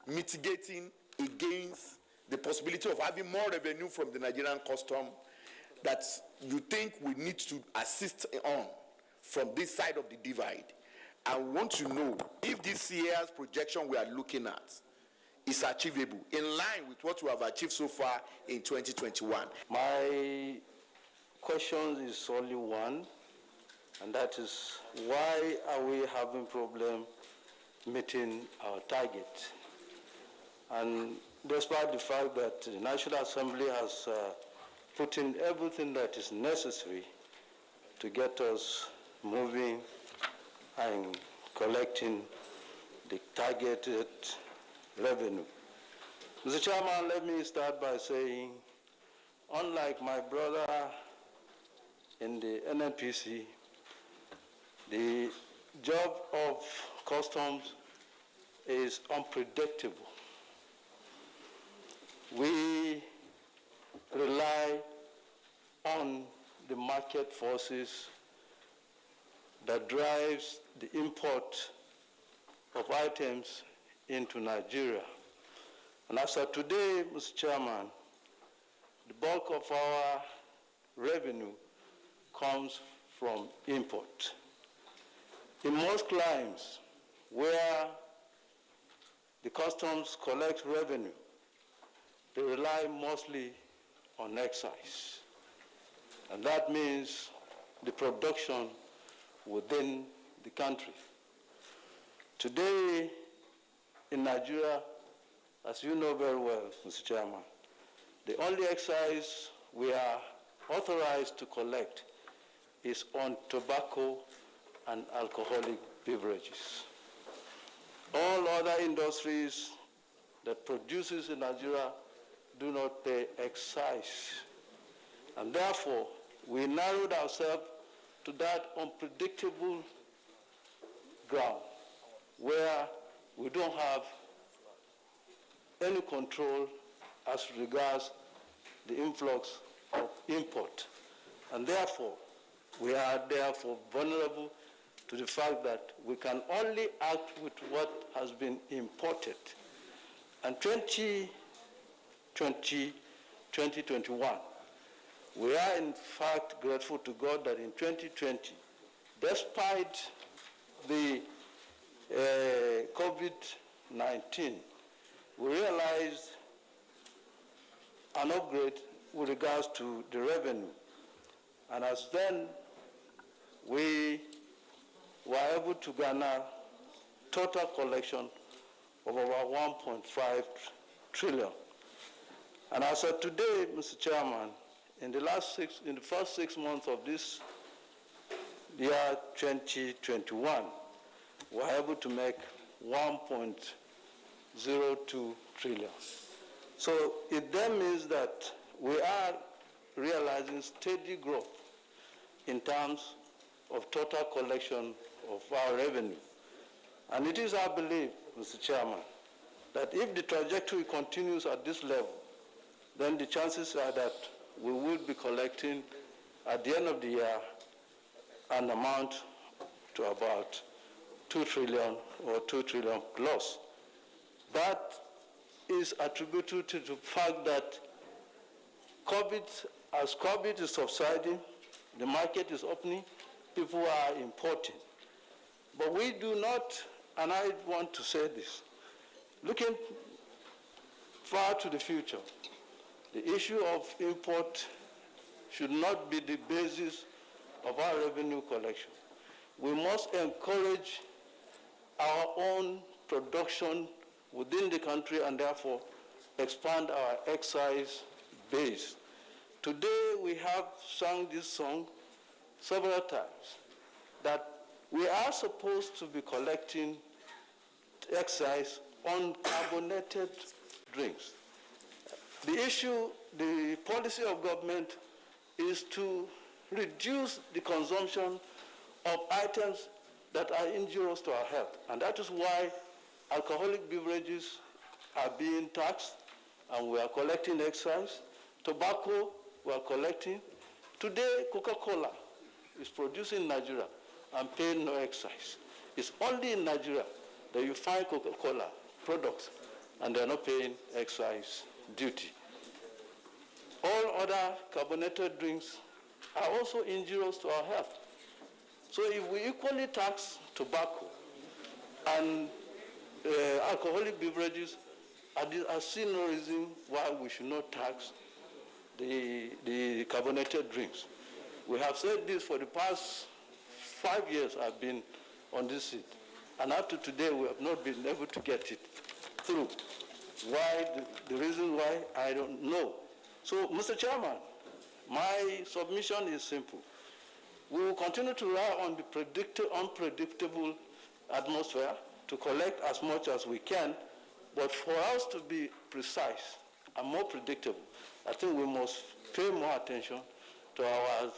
mitigating against the possibility of having more revenue from the Nigerian custom that you think we need to assist on from this side of the divide. I want to know if this year's projection we are looking at is achievable, in line with what we have achieved so far in 2021. My question is only one, and that is, why are we having problem meeting our target? And despite the fact that the National Assembly has put in everything that is necessary to get us moving and collecting the targeted revenue. Mr. Chairman, let me start by saying, unlike my brother in the NNPC, the job of customs is unpredictable. We rely on the market forces that drives the import of items into Nigeria. And as of today, Mr. Chairman, the bulk of our revenue comes from import. In most climes where the customs collect revenue, they rely mostly on excise. And that means the production within the country. Today in Nigeria, as you know very well, Mr. Chairman, the only excise we are authorized to collect is on tobacco and alcoholic beverages. All other industries that produces in Nigeria do not pay excise. And therefore, we narrowed ourselves to that unpredictable ground where we don't have any control as regards the influx of import. And therefore, we are therefore vulnerable to the fact that we can only act with what has been imported. And 2021, we are in fact grateful to God that in 2020, despite the COVID-19, we realized an upgrade with regards to the revenue. And as then, we were able to garner total collection of about 1.5 trillion. And as of today, Mr. Chairman, in the first 6 months of this year, 2021, we were able to make 1.02 trillion. So it then means that we are realizing steady growth in terms of total collection of our revenue. And it is our belief, Mr. Chairman, that if the trajectory continues at this level, then the chances are that we will be collecting at the end of the year an amount to about 2 trillion or 2 trillion plus. That is attributed to the fact that as COVID is subsiding, the market is opening, people are importing. But we do not, and I want to say this, looking far to the future, the issue of import should not be the basis of our revenue collection. We must encourage our own production within the country and therefore expand our excise base. Today we have sung this song several times, that we are supposed to be collecting excise on carbonated drinks. The issue, the policy of government is to reduce the consumption of items that are injurious to our health. And that is why alcoholic beverages are being taxed, and we are collecting excise. Tobacco, we are collecting. Today, Coca-Cola is produced in Nigeria and paying no excise. It's only in Nigeria that you find Coca-Cola products and they're not paying excise duty. All other carbonated drinks are also injurious to our health. So if we equally tax tobacco and alcoholic beverages, I see no reason why we should not tax the carbonated drinks. We have said this for the past 5 years I've been on this seat. And up to today, we have not been able to get it through. Why? The reason why, I don't know. So, Mr. Chairman, my submission is simple. We will continue to rely on the unpredictable atmosphere to collect as much as we can, but for us to be precise and more predictable, I think we must pay more attention to our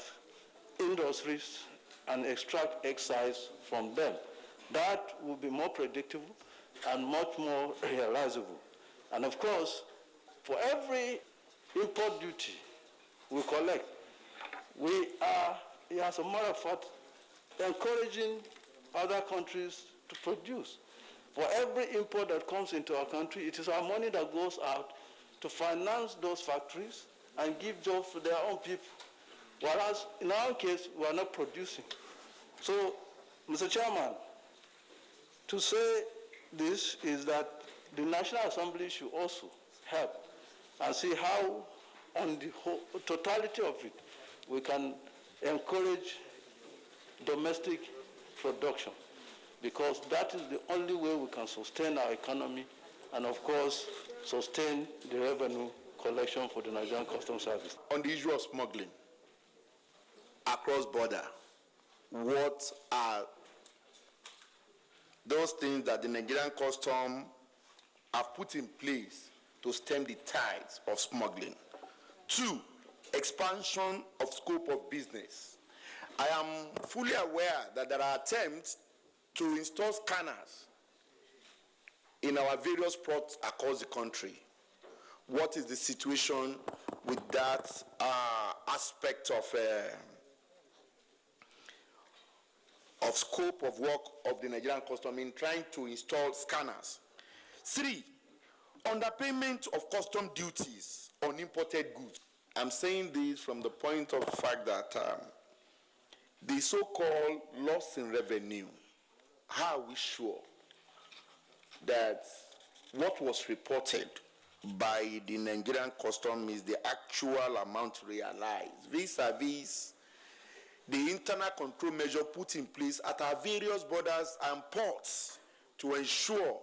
industries and extract excise from them. That will be more predictable and much more realizable. And of course, for every import duty we collect, we are, as a matter of fact, encouraging other countries to produce. For every import that comes into our country, it is our money that goes out to finance those factories and give jobs to their own people. Whereas in our case, we are not producing. So, Mr. Chairman, to say this is that the National Assembly should also help and see how, on the whole, totality of it, we can encourage domestic production, because that is the only way we can sustain our economy and, of course, sustain the revenue collection for the Nigerian Customs Service. On the issue of smuggling across border, what are those things that the Nigerian Customs have put in place to stem the tides of smuggling? 2, expansion of scope of business. I am fully aware that there are attempts to install scanners in our various ports across the country. What is the situation with that aspect of scope of work of the Nigerian Customs in trying to install scanners? 3, underpayment of custom duties on imported goods. I'm saying this from the point of the fact that the so-called loss in revenue, how are we sure that what was reported by the Nigerian Customs is the actual amount realized vis-a-vis the internal control measure put in place at our various borders and ports to ensure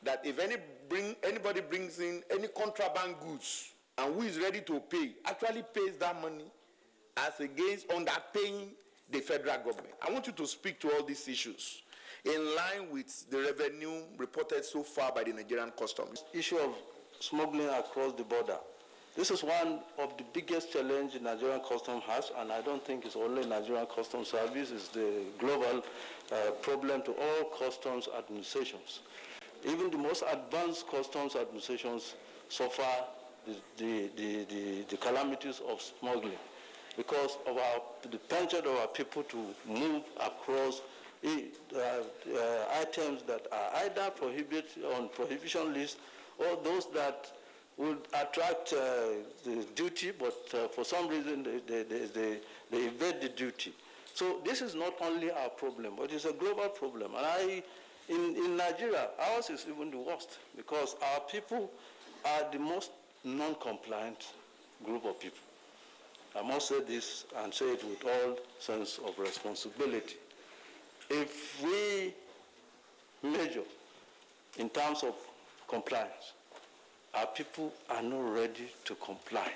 that if anybody brings in any contraband goods and who is ready to pay actually pays that money as against underpaying the federal government? I want you to speak to all these issues in line with the revenue reported so far by the Nigerian Customs. Issue of smuggling across the border. This is one of the biggest challenges the Nigerian Customs has, and I don't think it's only Nigerian Customs Service, it's the global problem to all customs administrations. Even the most advanced customs administrations suffer the calamities of smuggling because of the penchant of our people to move across items that are either on prohibition list or those that would attract the duty, but for some reason they evade the duty. So this is not only our problem, but it's a global problem. And in Nigeria, ours is even the worst because our people are the most non-compliant group of people. I must say this and say it with all sense of responsibility. If we measure in terms of compliance, our people are not ready to comply.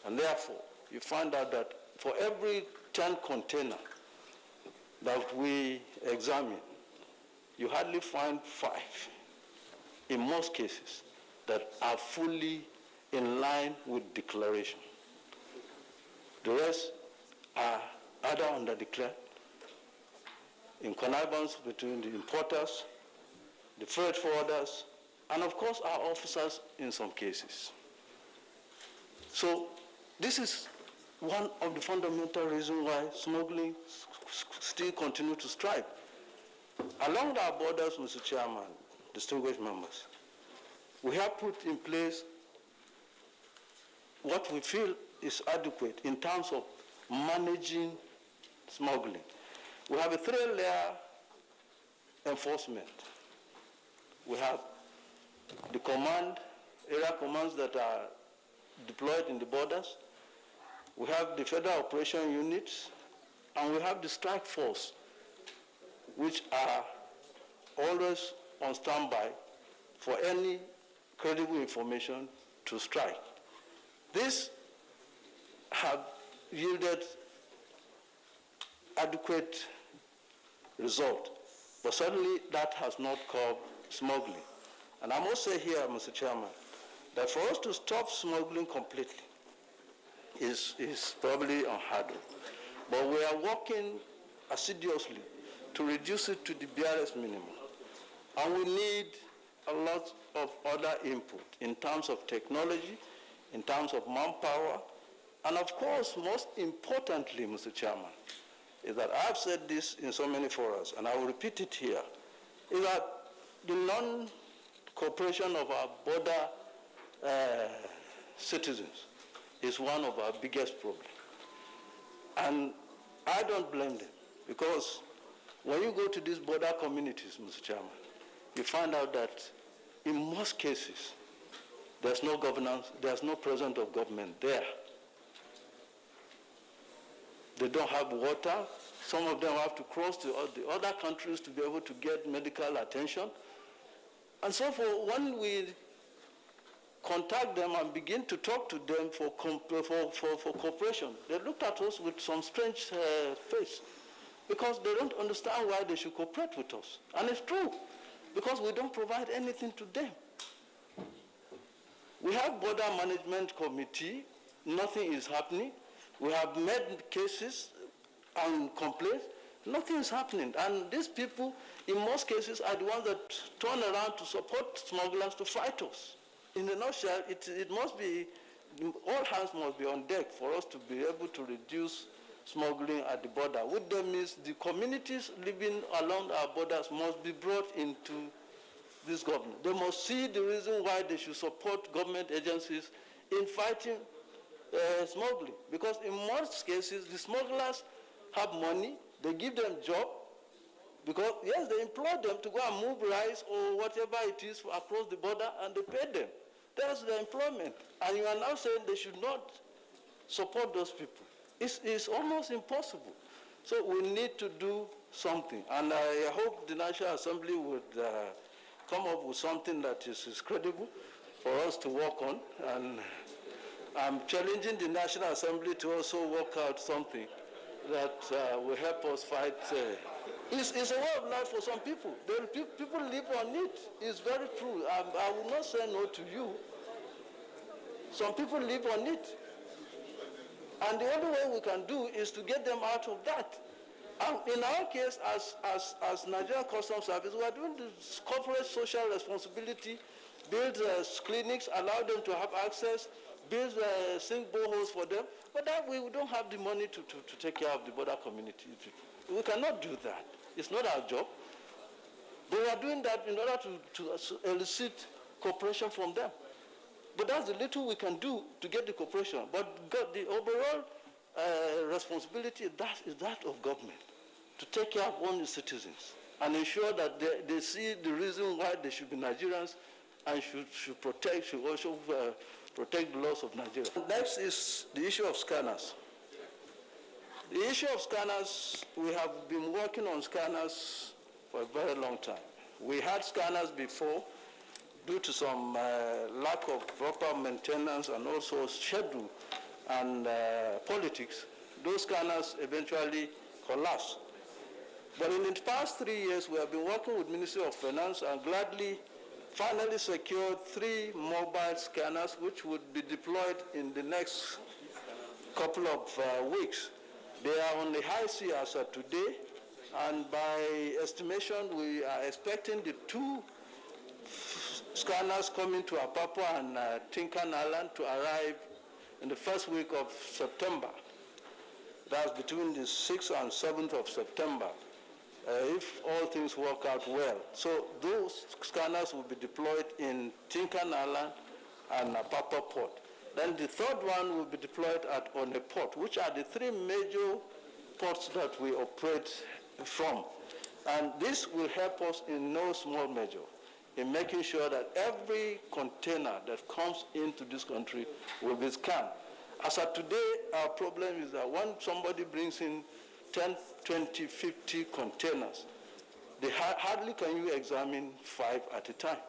And therefore, you find out that for every 10 containers that we examine, you hardly find 5, in most cases, that are fully in line with declaration. The rest are either underdeclared, in connivance between the importers, the freight forwarders, and of course our officers in some cases. So this is one of the fundamental reasons why smuggling still continues to strive. Along our borders, Mr. Chairman, distinguished members, we have put in place what we feel is adequate in terms of managing smuggling. We have a three-layer enforcement. We have the area commands that are deployed in the borders. We have the federal operation units, and we have the strike force, which are always on standby for any credible information to strike. This have yielded adequate result, but certainly that has not curbed smuggling. And I must say here, Mr. Chairman, that for us to stop smuggling completely is probably unheard of. But we are working assiduously to reduce it to the barest minimum. And we need a lot of other input in terms of technology, in terms of manpower, and of course, most importantly, Mr. Chairman, is that I've said this in so many forums, and I will repeat it here, is that the non-cooperation of our border citizens is one of our biggest problems. And I don't blame them, because when you go to these border communities, Mr. Chairman, you find out that in most cases, there's no governance, there's no presence of government there. They don't have water. Some of them have to cross to the other countries to be able to get medical attention. And so when we contact them and begin to talk to them for cooperation, they looked at us with some strange face, because they don't understand why they should cooperate with us. And it's true, because we don't provide anything to them. We have border management committee, nothing is happening. We have made cases and complaints, nothing is happening. And these people, in most cases, are the ones that turn around to support smugglers to fight us. In a nutshell, it must be, all hands must be on deck for us to be able to reduce smuggling at the border. What that means, the communities living along our borders must be brought into this government. They must see the reason why they should support government agencies in fighting smuggling. Because in most cases, the smugglers have money, they give them job, because yes, they employ them to go and move rice or whatever it is across the border, and they pay them. That's their employment. And you are now saying they should not support those people. It's almost impossible. So we need to do something. And I hope the National Assembly would come up with something that is credible for us to work on. And I'm challenging the National Assembly to also work out something that will help us fight. It's a way of life for some people. People live on it. It's very true. I will not say no to you. Some people live on it. And the only way we can do is to get them out of that. And in our case, as Nigerian Customs Service, we are doing this corporate social responsibility, build clinics, allow them to have access, build sink boreholes for them, but that we don't have the money to take care of the border community. We cannot do that. It's not our job. But we are doing that in order to elicit cooperation from them. But that's the little we can do to get the cooperation. But the overall responsibility is that of government, to take care of one's citizens and ensure that they see the reason why they should be Nigerians and should also protect the laws of Nigeria. Next is the issue of scanners. The issue of scanners, we have been working on scanners for a very long time. We had scanners before. Due to some lack of proper maintenance and also schedule and politics, those scanners eventually collapsed. But in the past 3 years, we have been working with Ministry of Finance and gladly finally secured 3 mobile scanners, which would be deployed in the next couple of weeks. They are on the high sea as of today, and by estimation, we are expecting the 2 scanners coming to Apapa and Tinkan Island to arrive in the first week of September. That's between the 6th and 7th of September, if all things work out well. So those scanners will be deployed in Tinkan Island and Apapa Port. Then the 3rd one will be deployed at One Port, which are the 3 major ports that we operate from. And this will help us in no small measure in making sure that every container that comes into this country will be scanned. As of today, our problem is that when somebody brings in 10, 20, 50 containers, they hardly can you examine 5 at a time.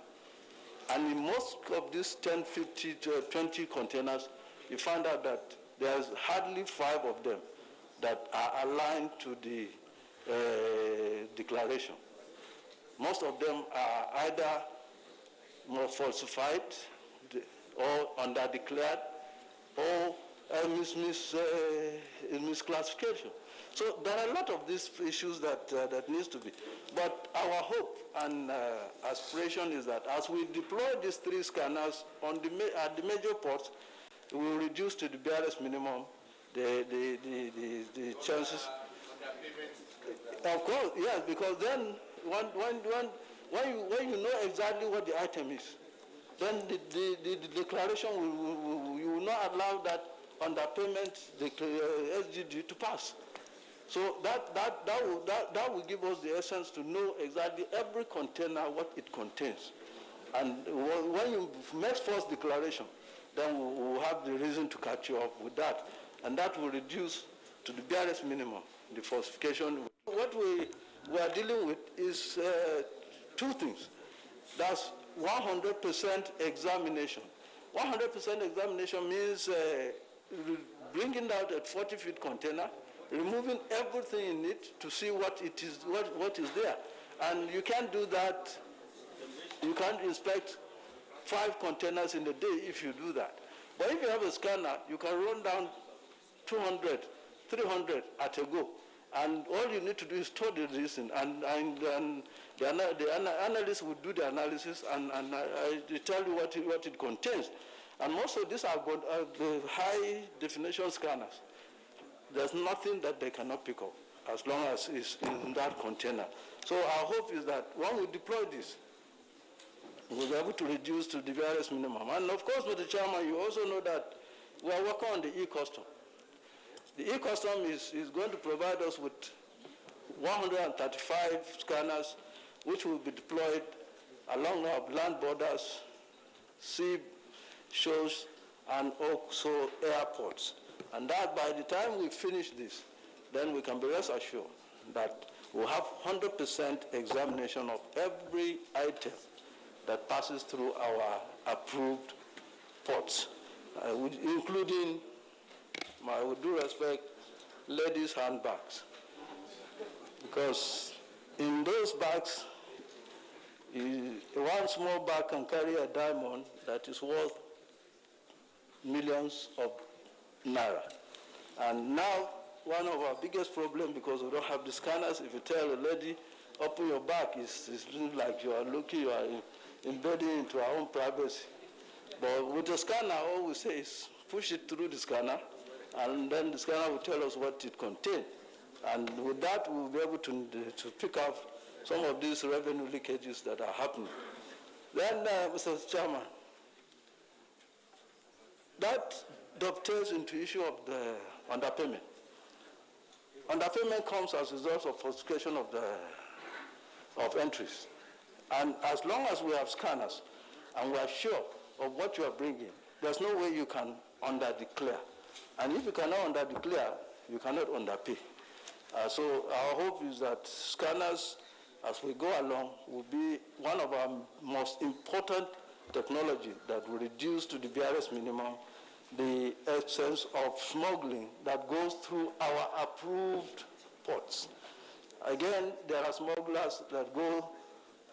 And in most of these 10, 50, 20 containers, you find out that there's hardly 5 of them that are aligned to the declaration. Most of them are either more falsified or underdeclared or misclassification. So there are a lot of these issues that needs to be. But our hope and aspiration is that as we deploy these 3 scanners at the major ports, we will reduce to the barest minimum the chances. Of course, yes, because then when you know exactly what the item is, then the declaration you will not allow that underpayment SGD to pass. So that will give us the essence to know exactly every container what it contains. And when you make false declaration, then we will have the reason to catch you up with that. And that will reduce to the barest minimum the falsification. What we are dealing with is 2 things. That's 100% examination. 100% examination means bringing out a 40-feet container, removing everything in it to see what it is, what is there. And you can't do that. You can't inspect 5 containers in a day if you do that. But if you have a scanner, you can run down 200, 300 at a go. And all you need to do is store the reason, and the analyst will do the analysis and they tell you what it contains. And most of these are the high definition scanners. There's nothing that they cannot pick up as long as it's in that container. So our hope is that when we deploy this, we'll be able to reduce to the barest minimum. And of course, with the chairman, you also know that we are working on the e-custom. The e-custom is going to provide us with 135 scanners, which will be deployed along our land borders, sea shores, and also airports. And that by the time we finish this, then we can be rest assured that we'll have 100% examination of every item that passes through our approved ports, including, with due respect, ladies' handbags. Because in those bags, one small bag can carry a diamond that is worth millions of naira. And now, one of our biggest problems, because we don't have the scanners, if you tell a lady, open your bag, it's like you are embedding into our own privacy. But with the scanner, all we say is push it through the scanner, and then the scanner will tell us what it contains. And with that, we'll be able to pick up some of these revenue leakages that are happening. Then, Mr. Chairman, that dovetails into issue of the underpayment. Underpayment comes as a result of falsification of entries. And as long as we have scanners and we are sure of what you are bringing, there's no way you can underdeclare. And if you cannot underdeclare, you cannot underpay. So our hope is that scanners, as we go along, will be one of our most important technology that will reduce to the barest minimum the essence of smuggling that goes through our approved ports. Again, there are smugglers that go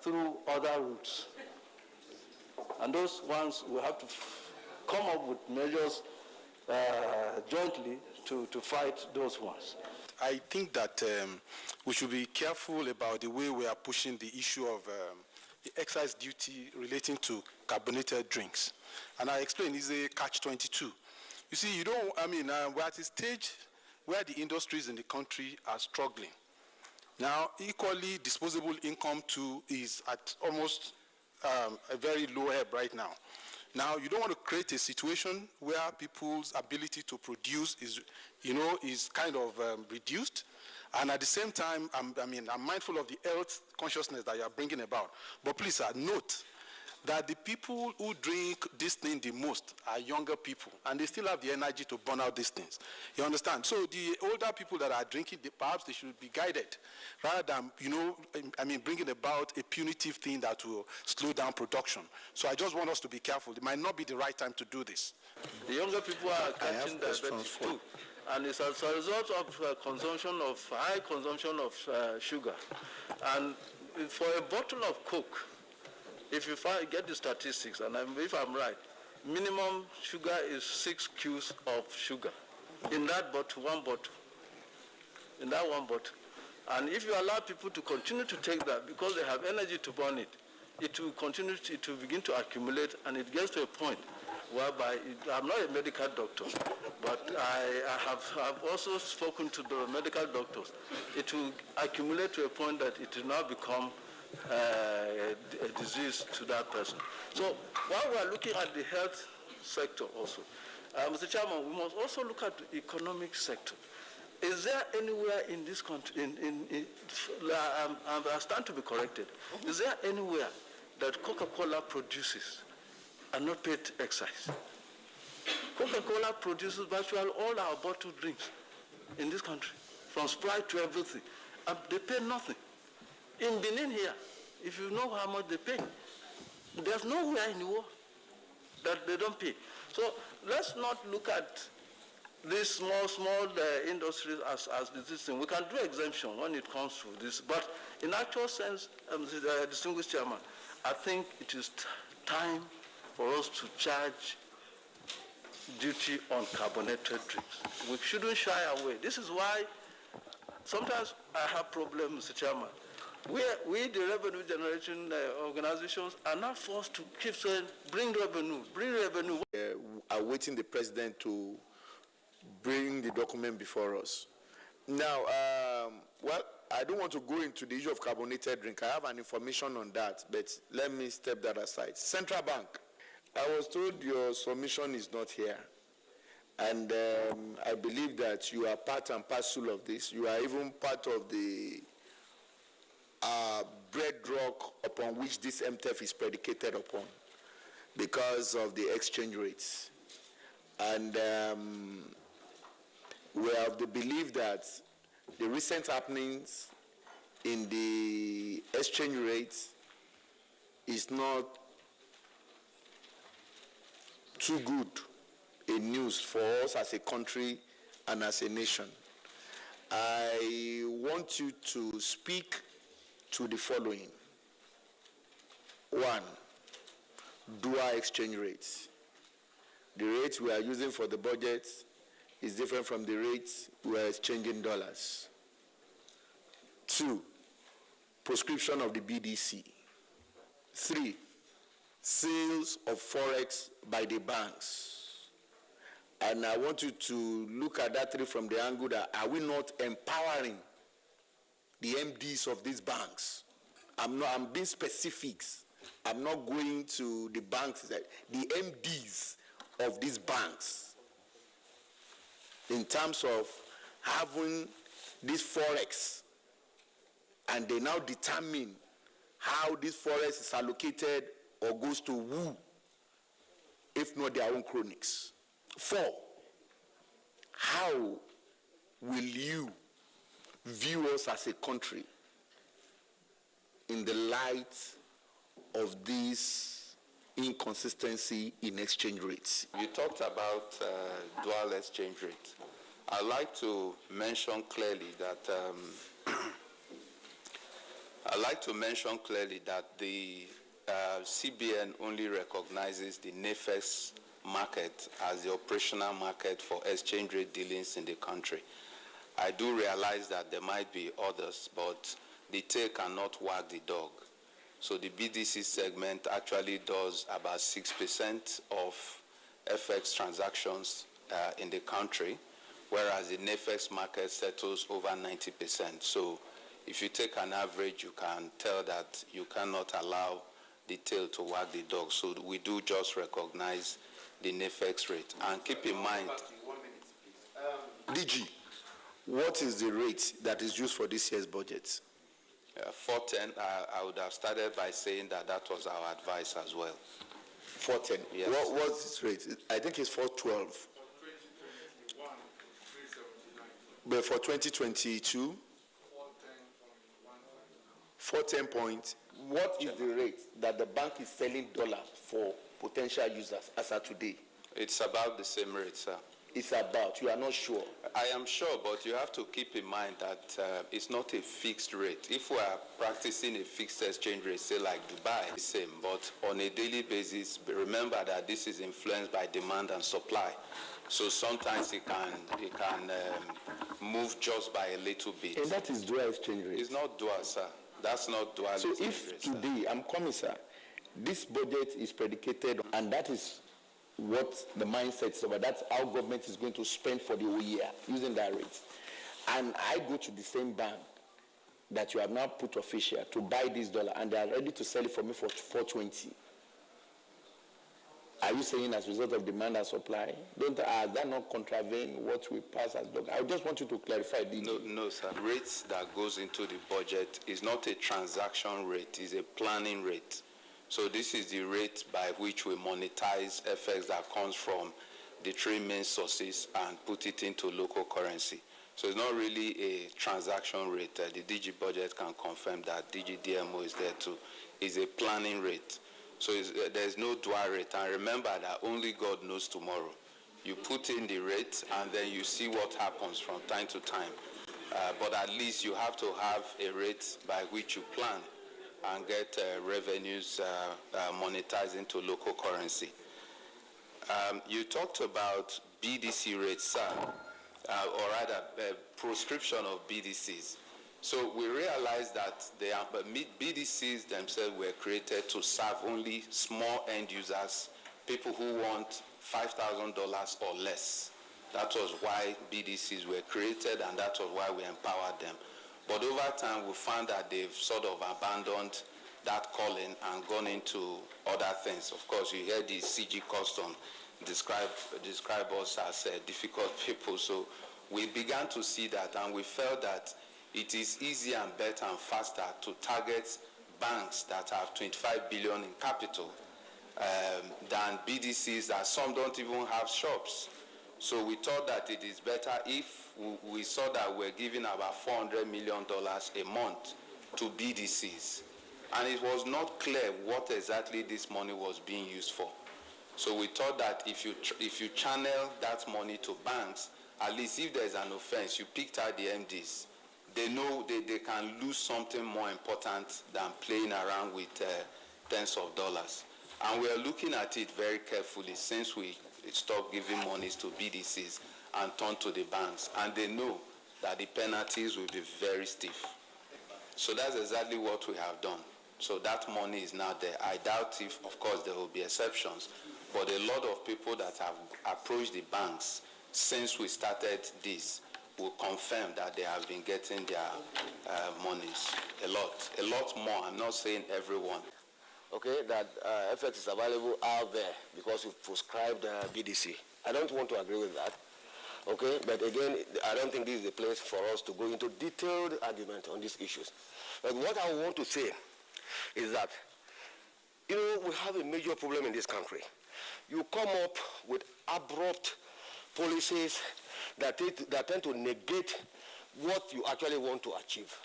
through other routes. And those ones will have to come up with measures jointly to fight those ones. I think that we should be careful about the way we are pushing the issue of the excise duty relating to carbonated drinks. And I explain, it's a catch-22. You see, we're at a stage where the industries in the country are struggling. Now, equally, disposable income too is at almost a very low ebb right now. Now, you don't want to create a situation where people's ability to produce is kind of reduced. And at the same time, I'm mindful of the health consciousness that you are bringing about. But please, note that the people who drink this thing the most are younger people, and they still have the energy to burn out these things. You understand? So the older people that are drinking, perhaps they should be guided, rather than, bringing about a punitive thing that will slow down production. So I just want us to be careful. It might not be the right time to do this. The younger people are catching diabetes too. And it's as a result of high consumption of sugar. And for a bottle of Coke, if you get the statistics, and if I'm right, minimum sugar is 6 cubes of sugar in that bottle, one bottle. And if you allow people to continue to take that because they have energy to burn it, it will begin to accumulate, and it gets to a point whereby, I'm not a medical doctor, but I have also spoken to the medical doctors. It will accumulate to a point that it will now become a disease to that person. So while we are looking at the health sector also, Mr. Chairman, we must also look at the economic sector. Is there anywhere in this country, I stand to be corrected, is there anywhere that Coca-Cola produces and not paid excise? Coca-Cola produces virtually all our bottled drinks in this country, from Sprite to everything, and they pay nothing. In Benin here, if you know how much they pay, there's nowhere in the world that they don't pay. So let's not look at these small industries as this thing. We can do exemption when it comes to this, but in actual sense, distinguished chairman, I think it is time for us to charge duty on carbonated drinks. We shouldn't shy away. This is why sometimes I have problems, Mr. Chairman. We, the revenue generation organizations, are not forced to keep saying, bring revenue, bring revenue. Awaiting the president to bring the document before us. Now, I don't want to go into the issue of carbonated drink. I have an information on that, but let me step that aside. Central Bank, I was told your submission is not here. And I believe that you are part and parcel of this. You are even part of the bedrock upon which this MTF is predicated upon because of the exchange rates. And we have the belief that the recent happenings in the exchange rates is not too good a news for us as a country and as a nation. I want you to speak to the following. 1, dual exchange rates. The rates we are using for the budget is different from the rates we are exchanging dollars. 2, proscription of the BDC. 3, sales of forex by the banks. And I want you to look at that from the angle that are we not empowering the MDs of these banks? I'm being specific. I'm not going to the banks, the MDs of these banks in terms of having this forex, and they now determine how this forex is allocated or goes to who, if not their own cronies. 4, how will you view us as a country in the light of this inconsistency in exchange rates? You talked about dual exchange rates. I'd like to mention clearly that the CBN only recognizes the NFX market as the operational market for exchange rate dealings in the country. I do realize that there might be others, but the tail cannot wag the dog. So the BDC segment actually does about 6% of FX transactions in the country, whereas the NFX market settles over 90%. So if you take an average, you can tell that you cannot allow the tail to wag the dog. So we do just recognize the NFX rate. And keep in mind... DG, what is the rate that is used for this year's budget? 410, I would have started by saying that that was our advice as well. 410? Yes. What's this rate? I think it's 412. But for 2022? 410 point. What is the rate that the bank is selling dollar for potential users as of today? It's about the same rate, sir. It's about, you are not sure? I am sure, but you have to keep in mind that it's not a fixed rate. If we are practicing a fixed exchange rate, say like Dubai, it's the same. But on a daily basis, remember that this is influenced by demand and supply. So sometimes it can move just by a little bit. And that is dual exchange rate? It's not dual, sir. That's not dual. So if today, I'm coming, sir, this budget is predicated, and that is what the mindset is about. That's how government is going to spend for the whole year using that rate. And I go to the same bank that you have now put official to buy this dollar, and they are ready to sell it for me for 420. Are you saying as a result of demand and supply? That not contravene what we pass as law? I just want you to clarify. No, sir. Rates that goes into the budget is not a transaction rate, it's a planning rate. So this is the rate by which we monetize FX that comes from the three main sources and put it into local currency. So it's not really a transaction rate. The DG budget can confirm that. DG DMO is there too. It's a planning rate. So there's no dual rate. And remember that only God knows tomorrow. You put in the rate and then you see what happens from time to time. But at least you have to have a rate by which you plan and get revenues monetized into local currency. You talked about BDC rates, sir, or rather proscription of BDCs. So we realized that BDCs themselves were created to serve only small end users, people who want $5,000 or less. That was why BDCs were created, and that was why we empowered them. But over time, we found that they've sort of abandoned that calling and gone into other things. Of course, you hear the CG custom describe us as difficult people. So we began to see that, and we felt that it is easier and better and faster to target banks that have 25 billion in capital than BDCs that some don't even have shops. So we thought that it is better if we saw that we're giving about $400 million a month to BDCs. And it was not clear what exactly this money was being used for. So we thought that if you channel that money to banks, at least if there's an offense, you picked out the MDs. They know they can lose something more important than playing around with tens of dollars. And we are looking at it very carefully since we stopped giving monies to BDCs and turned to the banks. And they know that the penalties will be very stiff. So that's exactly what we have done. So that money is now there. I doubt if, of course, there will be exceptions, but a lot of people that have approached the banks since we started this will confirm that they have been getting their monies a lot more. I'm not saying everyone. Okay, that FX is available out there because you've prescribed BDC. I don't want to agree with that. Okay, but again, I don't think this is the place for us to go into detailed argument on these issues. But what I want to say is that, we have a major problem in this country. You come up with abrupt policies that tend to negate what you actually want to achieve.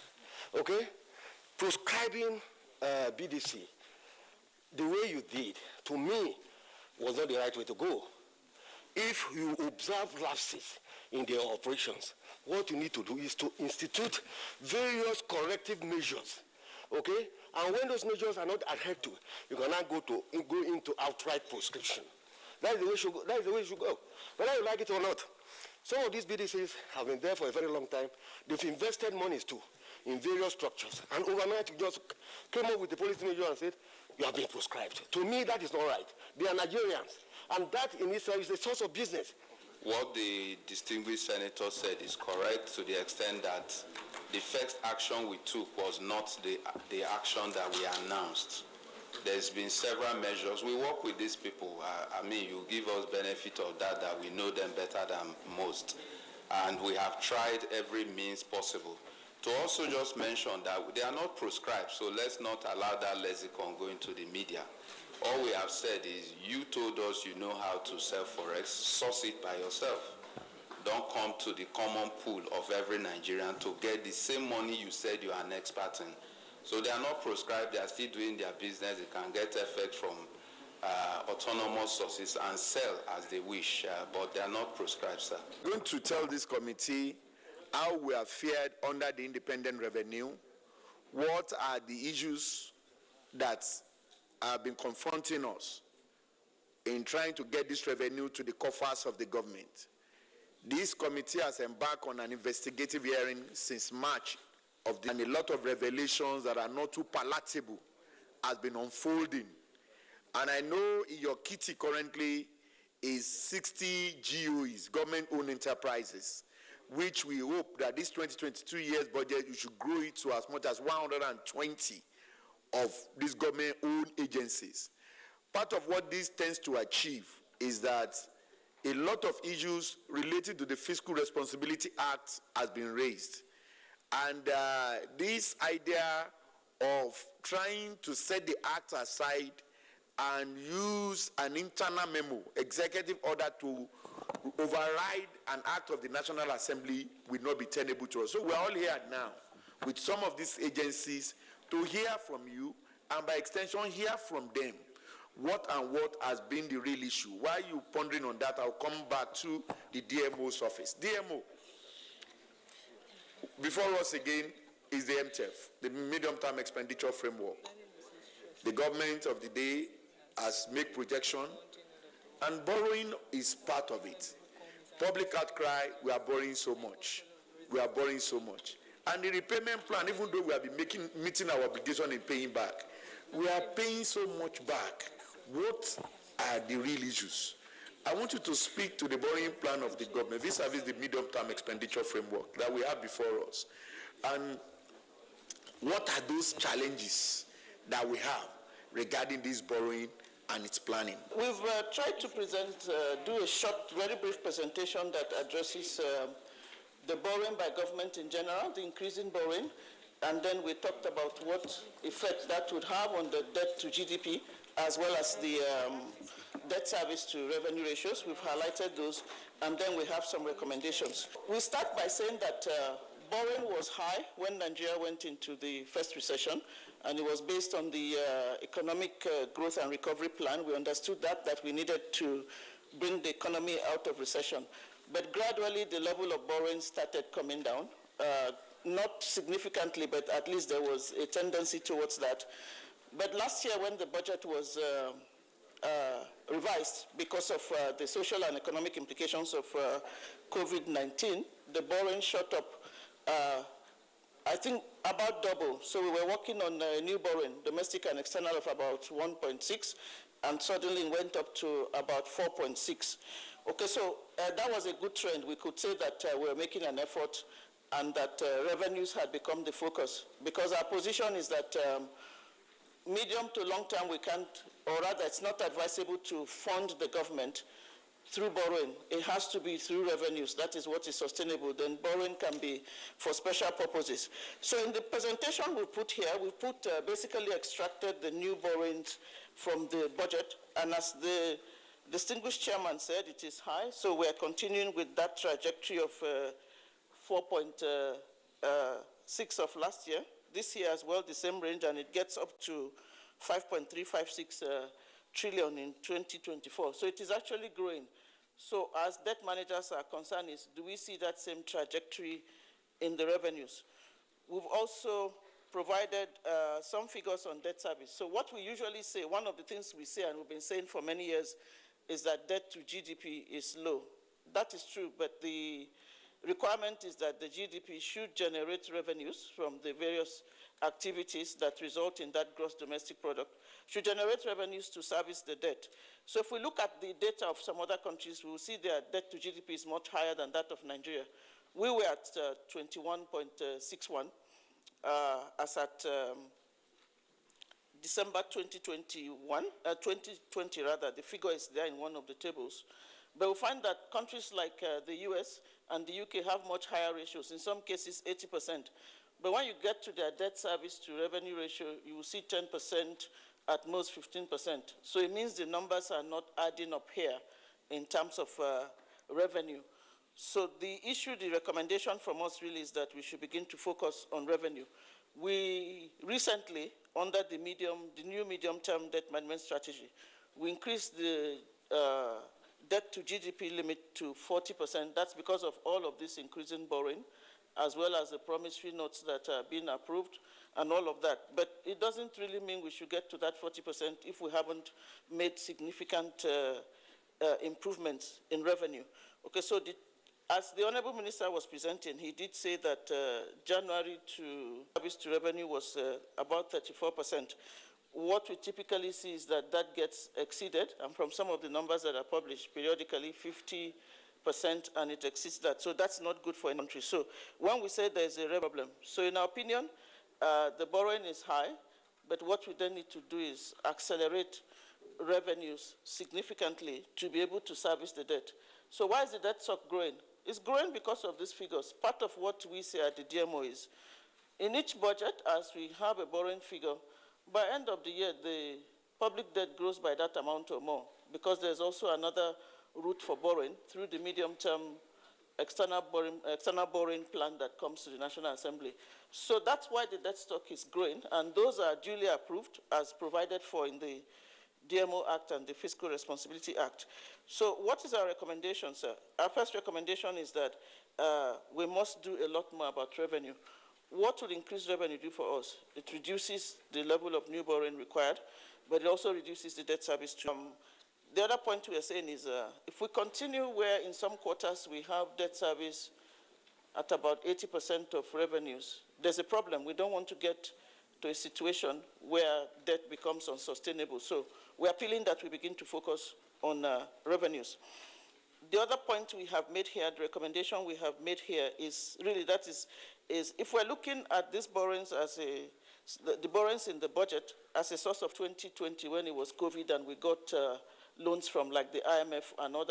Okay? Prescribing BDC the way you did, to me, was not the right way to go. If you observe lapses in their operations, what you need to do is to institute various corrective measures, okay? And when those measures are not adhered to, you can now go into outright proscription. That is the way you should go. Whether you like it or not. Some of these BDCs have been there for a very long time. They've invested monies too in various structures. And overnight, you just came up with the policy measure and said, you have been proscribed. To me, that is not right. They are Nigerians. And that in itself is a source of business. What the distinguished senator said is correct to the extent that the first action we took was not the action that we announced. There's been several measures. We work with these people. I mean, you give us benefit of that we know them better than most. And we have tried every means possible. To also just mention that they are not proscribed, so let's not allow that lexicon go into the media. All we have said is, you told us you know how to sell Forex, source it by yourself. Don't come to the common pool of every Nigerian to get the same money you said you are an expert in. So they are not proscribed, they are still doing their business, they can get effect from autonomous sources and sell as they wish, but they are not proscribed, sir. I'm going to tell this committee how we have fared under the independent revenue, what are the issues that have been confronting us in trying to get this revenue to the coffers of the government. This committee has embarked on an investigative hearing since March and a lot of revelations that are not too palatable has been unfolding. And I know your kitty currently is 60 GOEs, government-owned enterprises, which we hope that this 2022 year's budget, you should grow it to as much as 120 of these government-owned agencies. Part of what this tends to achieve is that a lot of issues related to the Fiscal Responsibility Act has been raised. And this idea of trying to set the act aside and use an internal memo, executive order to override an act of the National Assembly will not be tenable to us. So we're all here now with some of these agencies to hear from you and by extension hear from them what has been the real issue. While you pondering on that, I'll come back to the DMO's office. DMO, before us again is the MTF, the Medium-Term Expenditure Framework. The government of the day has made projection, and borrowing is part of it. Public outcry, we are borrowing so much. We are borrowing so much. And the repayment plan, even though we have been meeting our obligation in paying back, we are paying so much back. What are the real issues? I want you to speak to the borrowing plan of the government vis-a-vis the medium-term expenditure framework that we have before us. And what are those challenges that we have regarding this borrowing and its planning? We've tried to present, do a short, very brief presentation that addresses the borrowing by government in general, the increase in borrowing, and then we talked about what effect that would have on the debt to GDP, as well as the debt service to revenue ratios. We've highlighted those, and then we have some recommendations. We start by saying that borrowing was high when Nigeria went into the first recession, and it was based on the economic growth and recovery plan. We understood that we needed to bring the economy out of recession. But gradually, the level of borrowing started coming down. Not significantly, but at least there was a tendency towards that. But last year, when the budget was revised because of the social and economic implications of COVID-19, the borrowing shot up, I think, about double. So we were working on a new borrowing, domestic and external, of about 1.6, and suddenly it went up to about 4.6. Okay, so that was a good trend. We could say that we were making an effort and that revenues had become the focus, because our position is that medium to long term we can't, or rather it's not advisable to fund the government through borrowing. It has to be through revenues. That is what is sustainable. Then borrowing can be for special purposes. So in the presentation we put here, we put basically extracted the new borrowings from the budget, and as the distinguished chairman said, it is high, so we're continuing with that trajectory of 4.6 of last year. This year as well, the same range, and it gets up to 5.356 trillion in 2024. So it is actually growing. So as debt managers are concerned, do we see that same trajectory in the revenues? We've also provided some figures on debt service. So what we usually say, one of the things we say, and we've been saying for many years, is that debt to GDP is low. that is true, but the requirement is that the GDP should generate revenues from the various activities that result in that gross domestic product, should generate revenues to service the debt. So if we look at the data of some other countries, we will see their debt to GDP is much higher than that of Nigeria. We were at 21.61 as at December 2020 rather. The figure is there in one of the tables. But we find that countries like the US and the UK have much higher ratios, in some cases 80%. But when you get to their debt service to revenue ratio, you will see 10%, at most 15%. So it means the numbers are not adding up here in terms of revenue. So the issue, the recommendation from us really is that we should begin to focus on revenue. We recently, under the new medium-term debt management strategy, we increased the debt to GDP limit to 40%. That's because of all of this increasing borrowing, as well as the promissory notes that are being approved and all of that. But it doesn't really mean we should get to that 40% if we haven't made significant improvements in revenue. Okay, so as the Honorable Minister was presenting, he did say that January to service to revenue was about 34%. What we typically see is that that gets exceeded, and from some of the numbers that are published periodically, 50%, and it exceeds that. So that's not good for any country. So when we say there's a problem, so in our opinion, the borrowing is high, but what we then need to do is accelerate revenues significantly to be able to service the debt. So why is the debt stock growing? It's growing because of these figures. Part of what we say at the DMO is, in each budget, as we have a borrowing figure, by end of the year, the public debt grows by that amount or more, because there's also another route for borrowing through the medium-term external borrowing plan that comes to the National Assembly. So that's why the debt stock is growing, and those are duly approved as provided for in the DMO Act and the Fiscal Responsibility Act. So what is our recommendation, sir? Our first recommendation is that we must do a lot more about revenue. What would increased revenue do for us? It reduces the level of new borrowing required, but it also reduces the debt service to the other point we are saying is if we continue where in some quarters we have debt service at about 80% of revenues, there's a problem. We don't want to get to a situation where debt becomes unsustainable. So we're appealing that we begin to focus on revenues. The other point we have made here, the recommendation we have made here is really that is if we're looking at these borrowings as the borrowings in the budget as a source of 2020 when it was COVID and we got loans from like the IMF and other